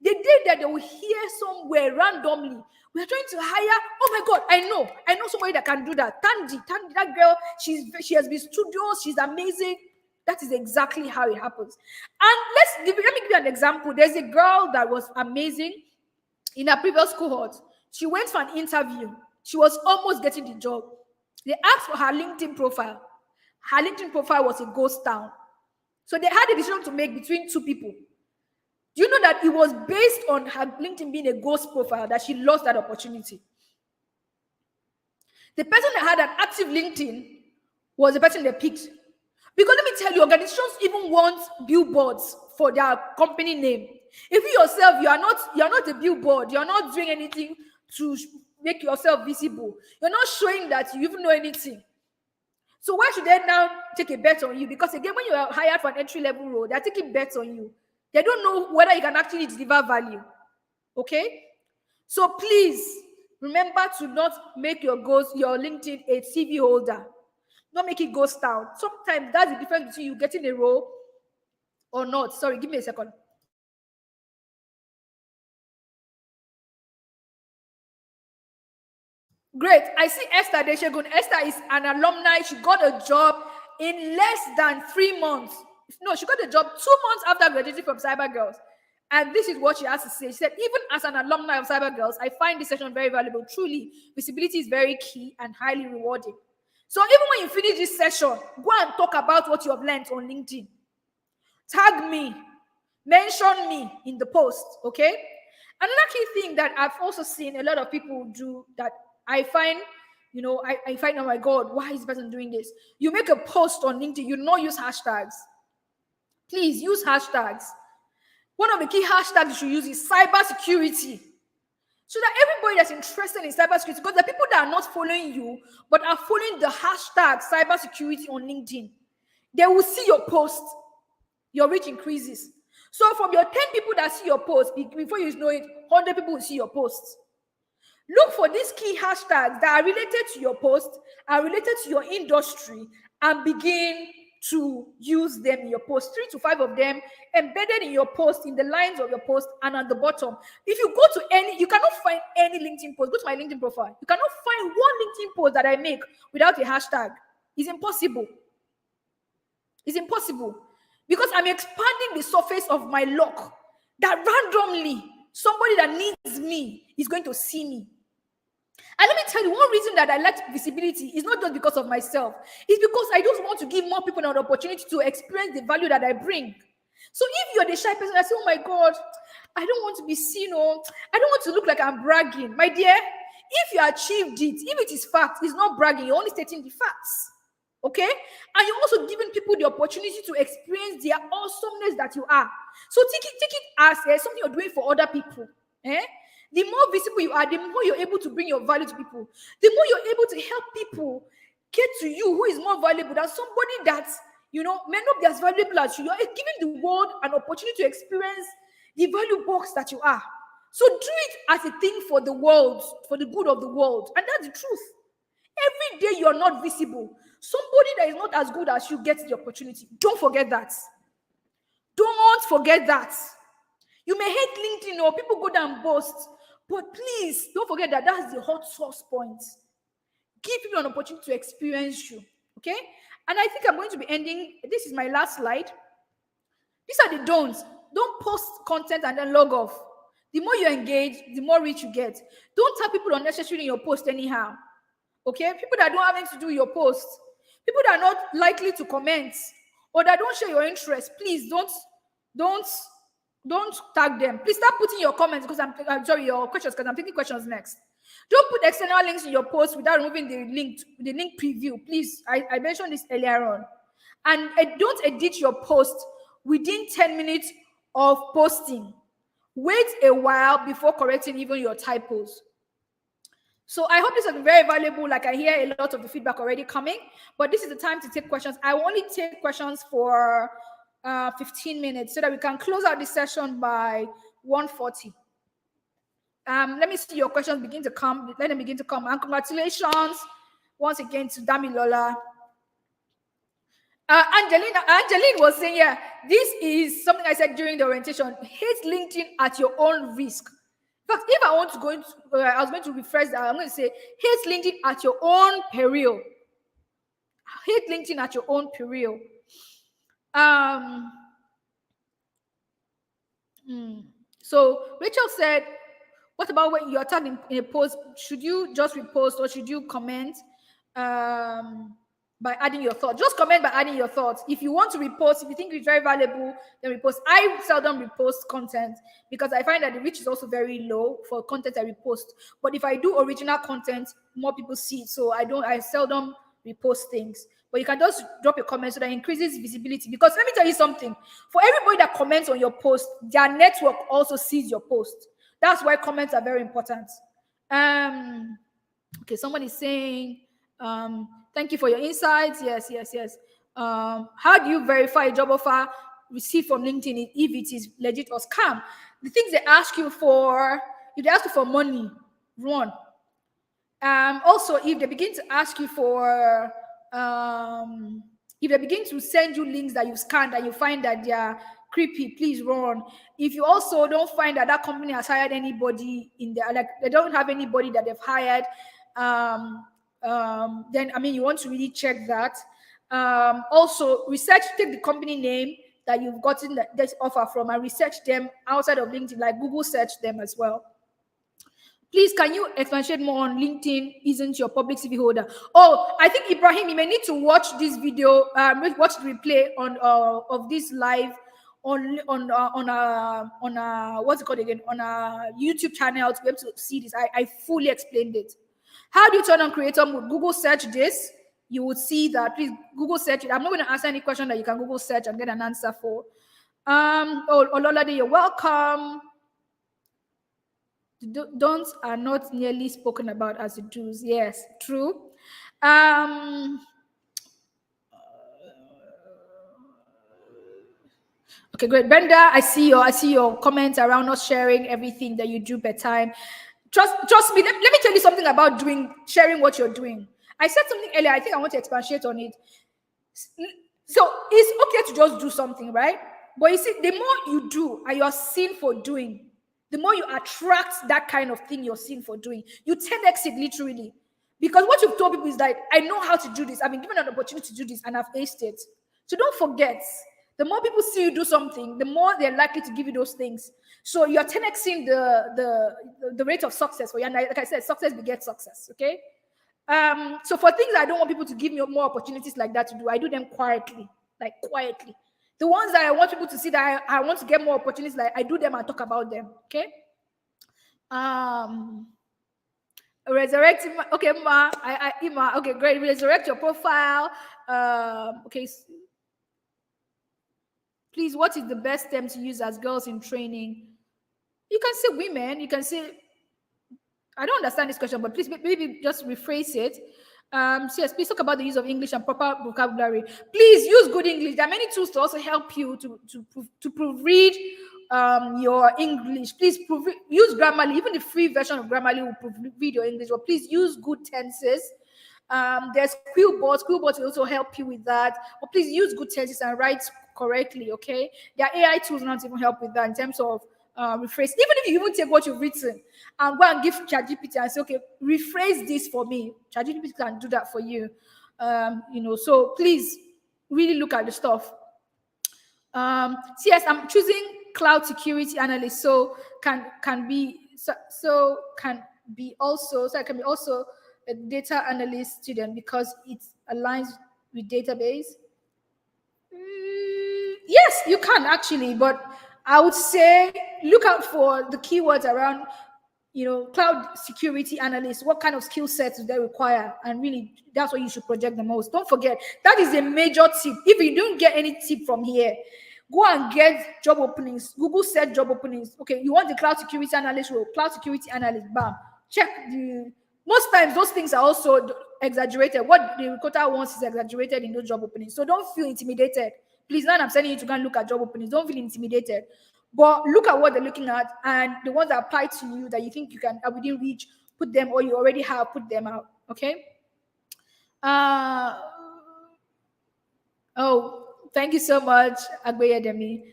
The day that they will hear somewhere randomly, we're trying to hire, oh my God, I know somebody that can do that. Tandy, that girl, she has been studios, she's amazing. That is exactly how it happens. And let me give you an example. There's a girl that was amazing in her previous cohort. She went for an interview. She was almost getting the job. They asked for her LinkedIn profile. Her LinkedIn profile was a ghost town. So they had a decision to make between two people. Do you know that it was based on her LinkedIn being a ghost profile that she lost that opportunity? The person that had an active LinkedIn was the person they picked. Because let me tell you, organizations even want billboards for their company name. If you yourself, you're not a billboard, you're not doing anything to make yourself visible. You're not showing that you even know anything. So why should they now take a bet on you? Because again, when you are hired for an entry-level role, they're taking bets on you. They don't know whether you can actually deliver value. Okay? So please remember to not make your LinkedIn a CV holder. Don't make it ghost town. Sometimes that's the difference between you getting a role or not. Sorry, give me a second. Great. I see Esther Deshegun. Esther is an alumni. She got a job in less than 3 months. No, she got a job 2 months after graduating from Cyber Girls. And this is what she has to say. She said, even as an alumni of Cyber Girls, I find this session very valuable. Truly, visibility is very key and highly rewarding. So even when you finish this session, go and talk about what you have learned on LinkedIn. Tag me. Mention me in the post, okay? Another key thing that I've also seen a lot of people do that I find, I find, oh my God, why is this person doing this? You make a post on LinkedIn, you don't use hashtags. Please use hashtags. One of the key hashtags you should use is cybersecurity. So that everybody that's interested in cybersecurity, because the people that are not following you, but are following the hashtag cybersecurity on LinkedIn, they will see your post. Your reach increases. So from your 10 people that see your post, before you know it, 100 people will see your post. Look for these key hashtags that are related to your post, are related to your industry, and begin to use them in your post. 3 to 5 of them embedded in your post, in the lines of your post, and at the bottom. If you go to you cannot find any LinkedIn post. Go to my LinkedIn profile. You cannot find one LinkedIn post that I make without a hashtag. It's impossible. It's impossible. Because I'm expanding the surface of my lock, that randomly somebody that needs me is going to see me. And let me tell you, one reason that I like visibility is not just because of myself. It's because I just want to give more people an opportunity to experience the value that I bring. So if you're the shy person, I say, oh my God, I don't want to be seen, or I don't want to look like I'm bragging. My dear, if you achieved it, if it is fact, it's not bragging, you're only stating the facts. Okay? And you're also giving people the opportunity to experience their awesomeness that you are. So take it as something you're doing for other people. The more visible you are, the more you're able to bring your value to people. The more you're able to help people get to you who is more valuable than somebody that, may not be as valuable as you. You're giving the world an opportunity to experience the value box that you are. So do it as a thing for the world, for the good of the world. And that's the truth. Every day you're not visible, somebody that is not as good as you gets the opportunity. Don't forget that. Don't forget that. You may hate LinkedIn or people go down and boast, but please don't forget that that's the hot source point. Give people an opportunity to experience you. Okay? And I think I'm going to be ending. This is my last slide. These are the don'ts. Don't post content and then log off. The more you engage, the more reach you get. Don't tag people unnecessarily in your post anyhow. Okay? People that don't have anything to do with your post, people that are not likely to comment, or that don't share your interest, please don't tag them. Please start putting your comments, because I'm sorry, your questions, because I'm taking questions next. Don't put external links in your post without removing the link preview. Please, I mentioned this earlier on. And don't edit your post within 10 minutes of posting. Wait a while before correcting even your typos. So I hope this has been very valuable. Like, I hear a lot of the feedback already coming, but this is the time to take questions. I will only take questions for 15 minutes so that we can close out this session by 1:40. Let me see your questions begin to come. Let them begin to come. And congratulations once again to Damilola. Angeline was saying, yeah, this is something I said during the orientation. Hate LinkedIn at your own risk. In fact, if I want to go into, I was going to rephrase that. I'm going to say, hate LinkedIn at your own peril. Hate LinkedIn at your own peril. So Rachel said, what about when you're tagged in a post? Should you just repost, or should you comment by adding your thoughts? Just comment by adding your thoughts. If you want to repost, if you think it's very valuable, then repost. I seldom repost content because I find that the reach is also very low for content I repost. But if I do original content, more people see it. So I seldom repost things. But you can just drop a comment so that it increases visibility. Because let me tell you something. For everybody that comments on your post, their network also sees your post. That's why comments are very important. Okay, someone is saying, thank you for your insights. Yes. How do you verify a job offer received from LinkedIn if it is legit or scam? The things they ask you for, if they ask you for money, run. Also, if they begin to ask you for, if they begin to send you links that you scanned and you find that they are creepy, please run. If you also don't find that that company has hired anybody in there, like they don't have anybody that they've hired, then you want to really check that. Also, take the company name that you've gotten this offer from and research them outside of LinkedIn, like Google search them as well. Please, can you expatiate more on LinkedIn isn't your public CV holder? Oh, I think Ibrahim, you may need to watch this video, watch the replay on of this live on what's it called again, on a YouTube channel to be able to see this. I fully explained it. How do you turn on creator mode? Google search this. You would see that. Please Google search it. I'm not going to answer any question that you can Google search and get an answer for. Ololade, you're welcome. The don'ts are not nearly spoken about as the do's. Yes, true. Okay, great. Brenda, I see your comments around not sharing everything that you do per time. Trust me, let me tell you something about sharing what you're doing. I said something earlier, I think I want to expatiate on it. So it's okay to just do something, right? But you see, the more you do and you're seen for doing, the more you attract that kind of thing you're seen for doing. You 10x it literally. Because what you've told people is like, I know how to do this. I've been given an opportunity to do this and I've aced it. So don't forget, the more people see you do something, the more they're likely to give you those things. So you're 10xing the rate of success for you. And like I said, success begets success, okay? So for things I don't want people to give me more opportunities like that to do, I do them quietly, like quietly. The ones that I want people to see that I want to get more opportunities, like I do them and talk about them. Okay. Resurrect. Okay, Ima. Okay, great. Resurrect your profile. Okay. Please, what is the best term to use as girls in training? You can say women. You can say, I don't understand this question, but please maybe just rephrase it. So yes, please talk about the use of English and proper vocabulary. Please use good English. There are many tools to also help you to proofread your English. Please use Grammarly. Even the free version of Grammarly will proofread your English. But please use good tenses. There's Quillbot. Quillbot will also help you with that. But please use good tenses and write correctly. Okay, there are AI tools now to even help with that in terms of rephrase. Even if you even take what you've written and go and give ChatGPT and say, okay, rephrase this for me. ChatGPT can do that for you. So please really look at the stuff. Yes, I'm choosing cloud security analyst. So can be also I can be also a data analyst student because it aligns with database. Yes, you can actually, but I would say look out for the keywords around, cloud security analyst. What kind of skill sets do they require? And really, that's what you should project the most. Don't forget, that is a major tip. If you don't get any tip from here, go and get job openings. Google search job openings. Okay, you want the cloud security analyst role, cloud security analyst, bam. Check most times those things are also exaggerated. What the recruiter wants is exaggerated in those job openings. So don't feel intimidated. Please, now I'm sending you to go and look at job openings. Don't feel intimidated. But look at what they're looking at, and the ones that apply to you that you think you can within reach, put them, or you already have, put them out. Okay. Thank you so much, Agbeya Demi.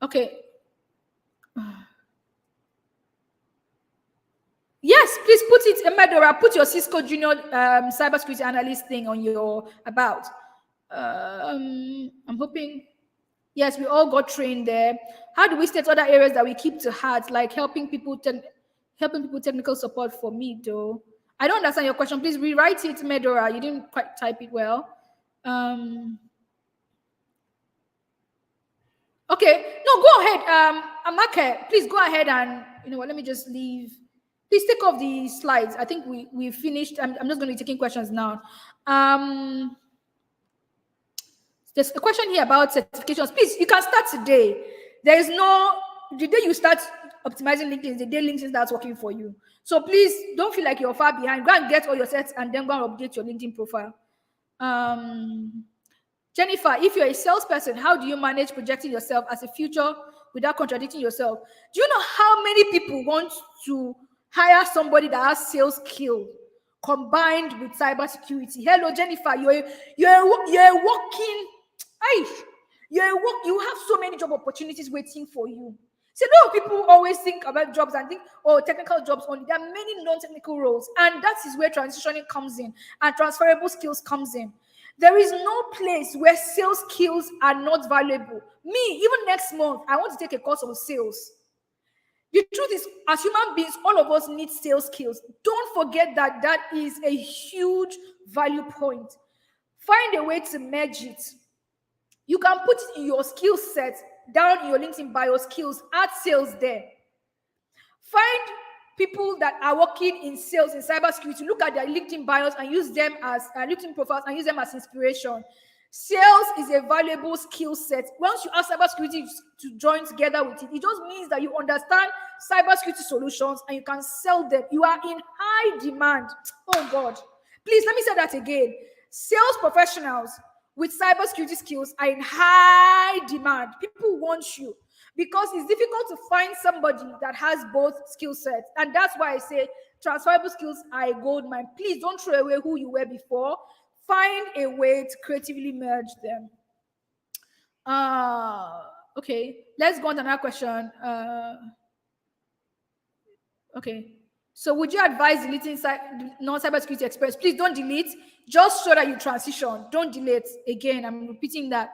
Okay. Yes, please put it, Medora, put your Cisco Junior cybersecurity analyst thing on your about. I'm hoping. Yes, we all got trained there. How do we state other areas that we keep to heart, like helping people technical support for me, though? I don't understand your question. Please rewrite it, Medora. You didn't quite type it well. Okay, no, go ahead. Amake, please go ahead and let me just leave. Please take off the slides. I think we finished. I'm just going to be taking questions now. There's a question here about certifications. Please, you can start today. There is the day you start optimizing LinkedIn is the day LinkedIn starts working for you. So please don't feel like you're far behind. Go and get all your sets and then go and update your LinkedIn profile. Jennifer, if you're a salesperson, how do you manage projecting yourself as a future without contradicting yourself? Do you know how many people want to hire somebody that has sales skills combined with cybersecurity? Hello, Jennifer, you're working. You have so many job opportunities waiting for you. See, a lot of people always think about jobs and think, oh, technical jobs only. There are many non-technical roles, and that is where transitioning comes in and transferable skills comes in. There is no place where sales skills are not valuable. Me, even next month, I want to take a course on sales. The truth is, as human beings, all of us need sales skills. Don't forget that is a huge value point. Find a way to merge it. You can put your skill set down in your LinkedIn bio skills, add sales there. Find people that are working in sales, in cybersecurity, look at their LinkedIn bios and use them as LinkedIn profiles and use them as inspiration. Sales is a valuable skill set. Once you ask cybersecurity to join together with it, it just means that you understand cybersecurity solutions and you can sell them. You are in high demand. Oh God. Please, let me say that again. Sales professionals with cybersecurity skills are in high demand. People want you because it's difficult to find somebody that has both skill sets. And that's why I say transferable skills are a gold mine. Please don't throw away who you were before. Find a way to creatively merge them. Okay, let's go on to another question. Okay. So would you advise deleting non-cybersecurity experience? Please don't delete, just so that you transition. Don't delete. Again, I'm repeating that.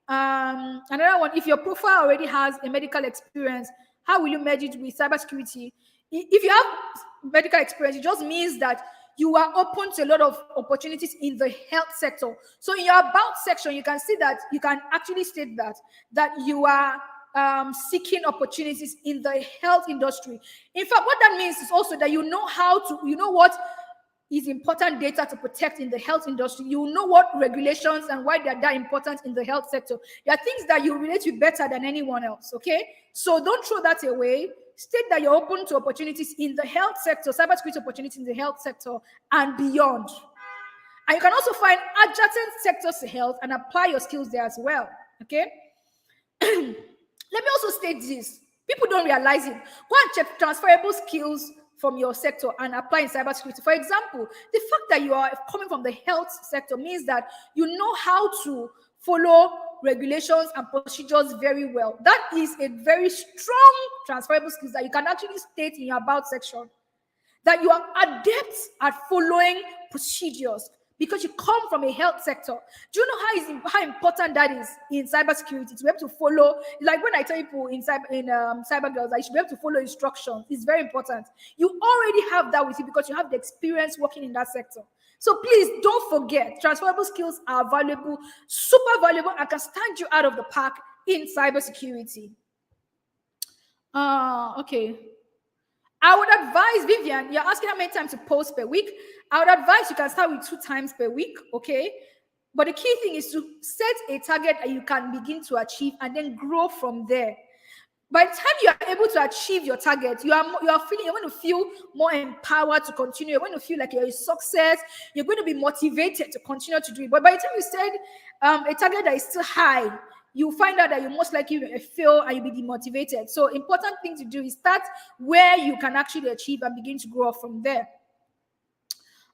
Another one, if your profile already has a medical experience, how will you merge it with cybersecurity? If you have medical experience, it just means that you are open to a lot of opportunities in the health sector. So in your about section, you can see that you can actually state that you are seeking opportunities in the health industry. In fact, what that means is also that you know what is important data to protect in the health industry. You know what regulations and why they're that important in the health sector. There are things that you relate to better than anyone else, okay? So don't throw that away. State that you're open to opportunities in the health sector, cybersecurity opportunities in the health sector and beyond. And you can also find adjacent sectors to health and apply your skills there as well, okay? Let me also state this. People don't realize it. Go and check transferable skills from your sector and apply in cybersecurity. For example, the fact that you are coming from the health sector means that you know how to follow regulations and procedures very well. That is a very strong transferable skills that you can actually state in your about section. That you are adept at following procedures because you come from a health sector. Do you know how important that is in cybersecurity to be able to follow? Like when I tell people in cyber girls, I should be able to follow instructions. It's very important. You already have that with you because you have the experience working in that sector. So please don't forget, transferable skills are valuable, super valuable, and can stand you out of the park in cybersecurity. Okay. I would advise, Vivian, you're asking how many times to post per week. I would advise you can start with 2 times per week, okay? But the key thing is to set a target that you can begin to achieve and then grow from there. By the time you are able to achieve your target, you're going to feel more empowered to continue. You're going to feel like you're a success. You're going to be motivated to continue to do it. But by the time you set a target that is still high, you find out that you most likely fail and you'll be demotivated. So important thing to do is start where you can actually achieve and begin to grow up from there.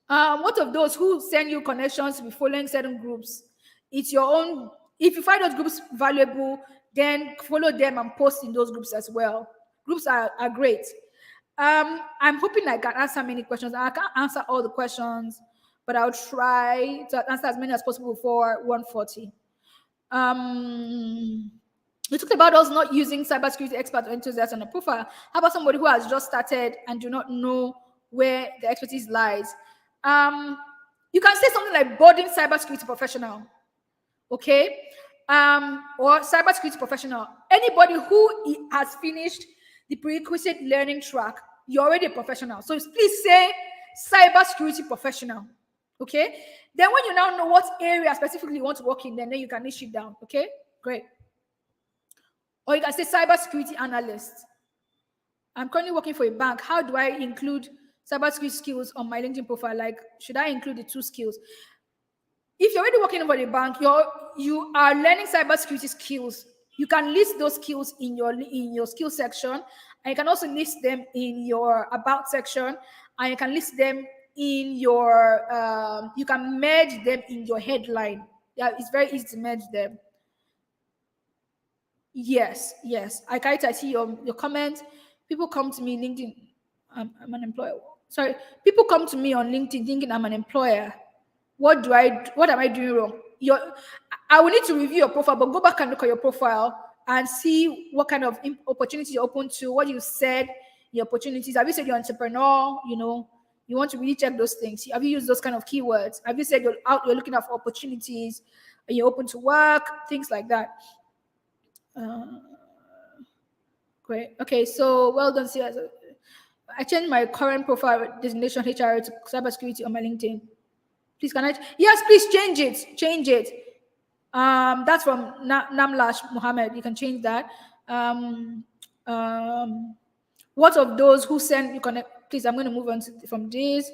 What of those who send you connections to be following certain groups? It's your own. If you find those groups valuable, then follow them and post in those groups as well. Groups are great. I'm hoping I can answer many questions. I can't answer all the questions, but I'll try to answer as many as possible before 1:40. We talked about us not using cybersecurity experts or enthusiasts on a profile. How about somebody who has just started and do not know where the expertise lies? You can say something like budding cybersecurity professional, okay? Or cybersecurity professional. Anybody who has finished the prerequisite learning track, you're already a professional. So please say cybersecurity professional, okay? Then when you now know what area specifically you want to work in, then you can niche it down, okay? Great. Or you can say cybersecurity analyst. I'm currently working for a bank. How do I include cybersecurity skills on my LinkedIn profile? Like, should I include the 2 skills? If you're already working for a bank, you are learning cybersecurity skills. You can list those skills in your skill section, and you can also list them in your about section, and you can list them in your you can merge them in your headline. Yeah, it's very easy to merge them. Yes. I see your comment. People come to me LinkedIn. I'm an employer. Sorry, people come to me on LinkedIn thinking I'm an employer. What am I doing wrong? I will need to review your profile, but go back and look at your profile and see what kind of opportunities you're open to, what you said, your opportunities. Have you said you're an entrepreneur? You want to really check those things. Have you used those kind of keywords? Have you said you're looking out for opportunities, and you're open to work, things like that. Great. Okay, so well done, CS. I changed my current profile designation HR to cybersecurity on my LinkedIn. Please, can I? Yes, please change it. Change it. That's from Namlash Muhammad. You can change that. What of those who send you connect? Please, I'm going to move on from this.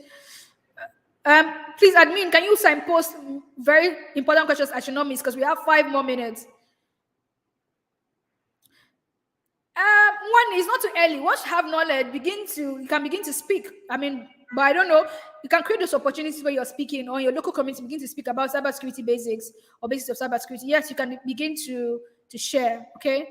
Please, admin, can you signpost very important questions I should not miss because we have 5 more minutes. One is not too early. Once you have knowledge, you can begin to speak. But I don't know. You can create those opportunities where you're speaking or your local community begin to speak about cybersecurity basics or basics of cybersecurity. Yes, you can begin to share. Okay.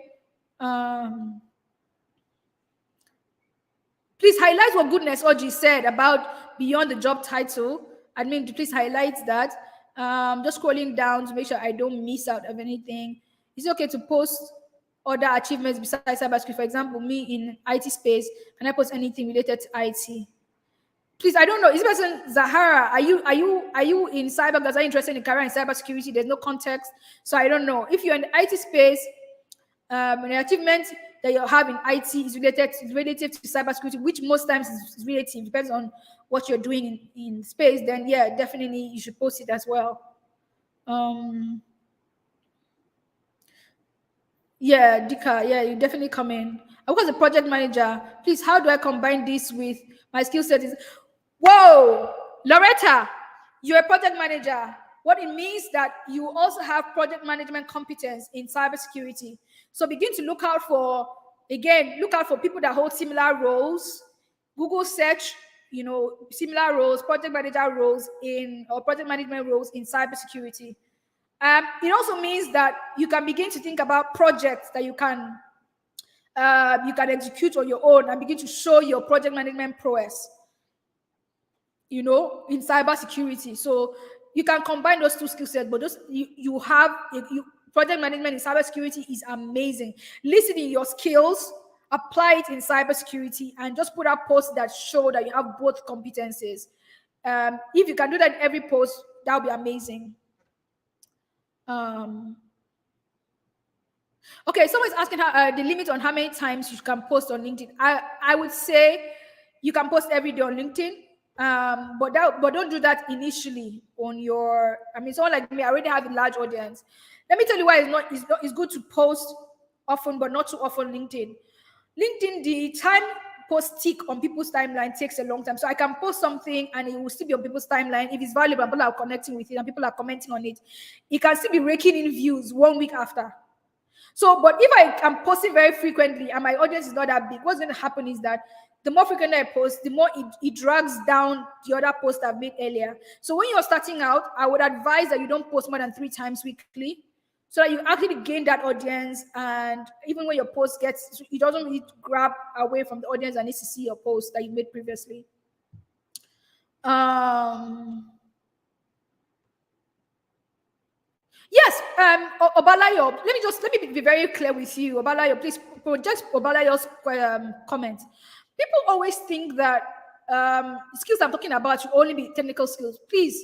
Please highlight what Goodness Oji said about beyond the job title. Please highlight that. Just scrolling down to make sure I don't miss out of anything. Is it okay to post other achievements besides cybersecurity? For example, me in IT space, can I post anything related to IT? Please, I don't know. Is this person Zahara? Are you in cyber? Because are you interested in career in cybersecurity? There's no context, so I don't know. If you're in the IT space, the achievement that you have in IT is related to cybersecurity, which most times is relative, depends on what you're doing in space. Then yeah, definitely you should post it as well. Yeah, Dika, yeah, you definitely come in. I was a project manager. Please, how do I combine this with my skill set? Whoa, Loretta, you're a project manager. What it means that you also have project management competence in cybersecurity. So begin to look out for, people that hold similar roles. Google search, similar roles, project manager roles or project management roles in cybersecurity. It also means that you can begin to think about projects that you can execute on your own and begin to show your project management prowess, in cybersecurity. So you can combine those two skill sets, but project management in cybersecurity is amazing. Listen in your skills, apply it in cybersecurity, and just put out posts that show that you have both competencies. If you can do that in every post, that would be amazing. Okay, someone's asking how the limit on how many times you can post on LinkedIn. I would say you can post every day on LinkedIn, but don't do that initially on your. I mean, someone like me, I already have a large audience. Let me tell you why it's good to post often, but not too often on LinkedIn. LinkedIn, the time post tick on people's timeline takes a long time. So I can post something and it will still be on people's timeline. If it's valuable, people are connecting with it and people are commenting on it. It can still be raking in views 1 week after. So, but if I am posting very frequently and my audience is not that big, what's going to happen is that the more frequently I post, the more it drags down the other posts I've made earlier. So when you're starting out, I would advise that you don't post more than 3 times weekly, so that you actually gain that audience. And even when your post it doesn't really grab away from the audience that needs to see your post that you made previously. Yes, Obalayo, let me be very clear with you. Obalayo, please project Obalayo's comment. People always think that skills I'm talking about should only be technical skills. Please,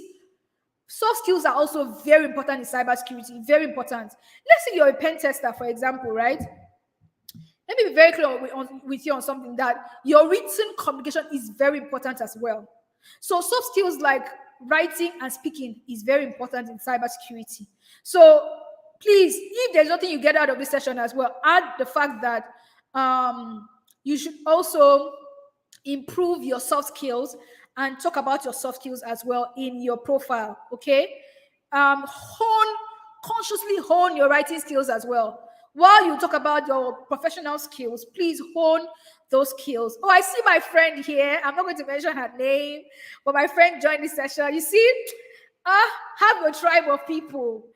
soft skills are also very important in cybersecurity, very important. Let's say you're a pen tester, for example, right? Let me be very clear with you on something, that your written communication is very important as well. So soft skills like writing and speaking is very important in cybersecurity. So please, if there's nothing you get out of this session as well, add the fact that you should also improve your soft skills and talk about your soft skills as well in your profile. Okay, consciously hone your writing skills as well. While you talk about your professional skills, please hone those skills. Oh, I see my friend here. I'm not going to mention her name, but my friend joined this session. You see, have your tribe of people,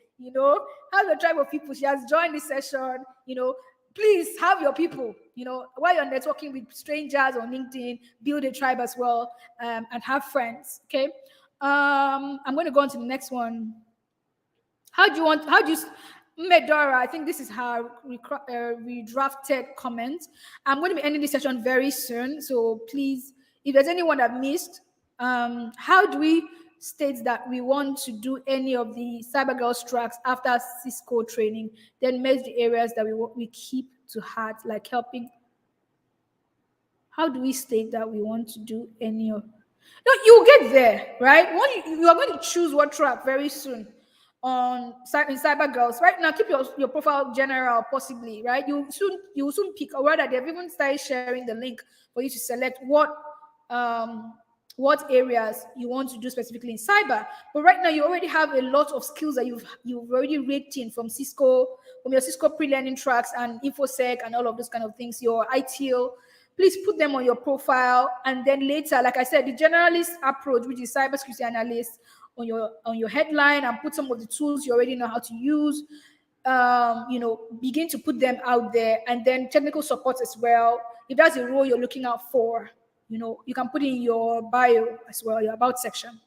have your tribe of people. She has joined this session, please have your people, while you're networking with strangers on LinkedIn, build a tribe as well, and have friends, okay? I'm going to go on to the next one. Medora, I think this is her redrafted comment. I'm going to be ending this session very soon. So please, if there's anyone I've missed, how do we state that we want to do any of the CyberGirls tracks after Cisco training, then merge the areas that we keep to heart, like helping? How do we state that we want to do any of? No, you'll get there, right? You are going to choose what track very soon in CyberGirls. Right now, keep your profile general, possibly, right? You will soon pick, or rather, they've even started sharing the link for you to select what areas you want to do specifically in cyber. But right now, you already have a lot of skills that you've already raked in from your Cisco pre-learning tracks and InfoSec and all of those kind of things. Your ITIL. Please put them on your profile, and then later, like I said, the generalist approach, which is cybersecurity analyst, on your headline, and put some of the tools you already know how to use. Begin to put them out there, and then technical support as well. If that's a role you're looking out for, you can put in your bio as well, your about section.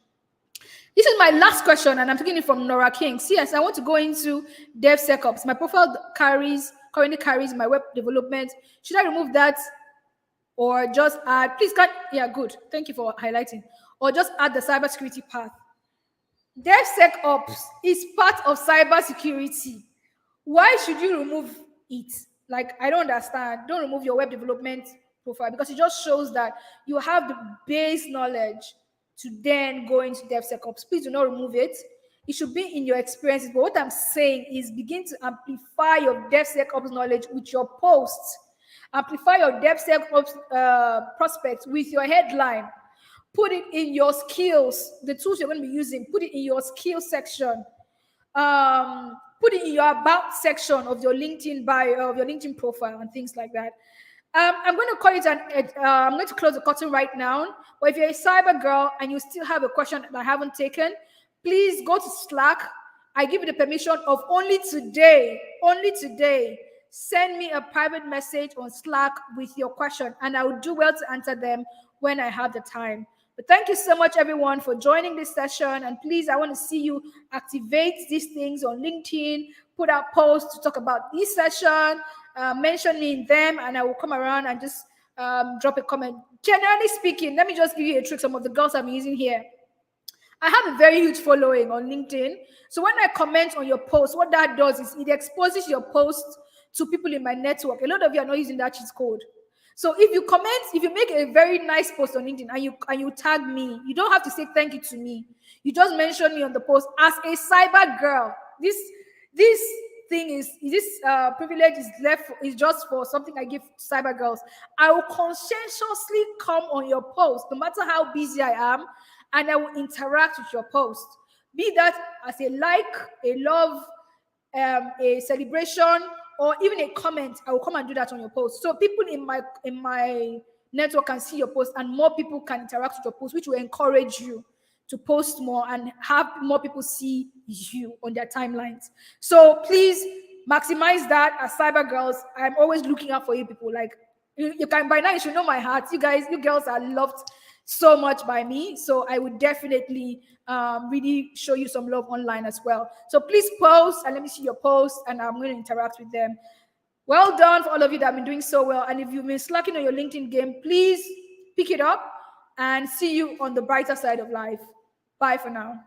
This is my last question, and I'm taking it from Nora King. Yes, I want to go into DevSecOps. My profile currently carries my web development. Should I remove that or just add, please can, yeah, good. Thank you for highlighting. Or just add the cybersecurity path. DevSecOps is part of cybersecurity. Why should you remove it? Like, I don't understand. Don't remove your web development profile because it just shows that you have the base knowledge to then go into DevSecOps. Please do not remove it. It should be in your experiences. But what I'm saying is begin to amplify your DevSecOps knowledge with your posts. Amplify your DevSecOps prospects with your headline. Put it in your skills, the tools you're going to be using, put it in your skills section. Put it in your about section of your LinkedIn bio, of your LinkedIn profile, and things like that. I'm going to call it I'm going to close the curtain right now. But if you're a cyber girl and you still have a question that I haven't taken, please go to Slack. I give you the permission of only today, send me a private message on Slack with your question, and I will do well to answer them when I have the time. But thank you so much, everyone, for joining this session. And please, I want to see you activate these things on LinkedIn, put out posts to talk about this session, mention me in them, and I will come around and just drop a comment. Generally speaking, let me just give you a trick. Some of the girls I'm using here. I have a very huge following on LinkedIn. So when I comment on your post, what that does is it exposes your post to people in my network. A lot of you are not using that cheat code. So if you comment, if you make a very nice post on LinkedIn and you tag me, you don't have to say thank you to me. You just mention me on the post as a cyber girl. This thing is this privilege is just for something I give cyber girls. I will conscientiously come on your post, no matter how busy I am, and I will interact with your post. Be that as a like, a love, a celebration, or even a comment. I will come and do that on your post. So people in my network can see your post, and more people can interact with your post, which will encourage you to post more and have more people see you on their timelines. So please maximize that as cyber girls. I'm always looking out for you people. Like you can, by now you should know my heart. You guys, you girls are loved so much by me. So I would definitely really show you some love online as well. So please post and let me see your posts, and I'm going to interact with them. Well done for all of you that have been doing so well. And if you've been slacking on your LinkedIn game, please pick it up and see you on the brighter side of life. Bye for now.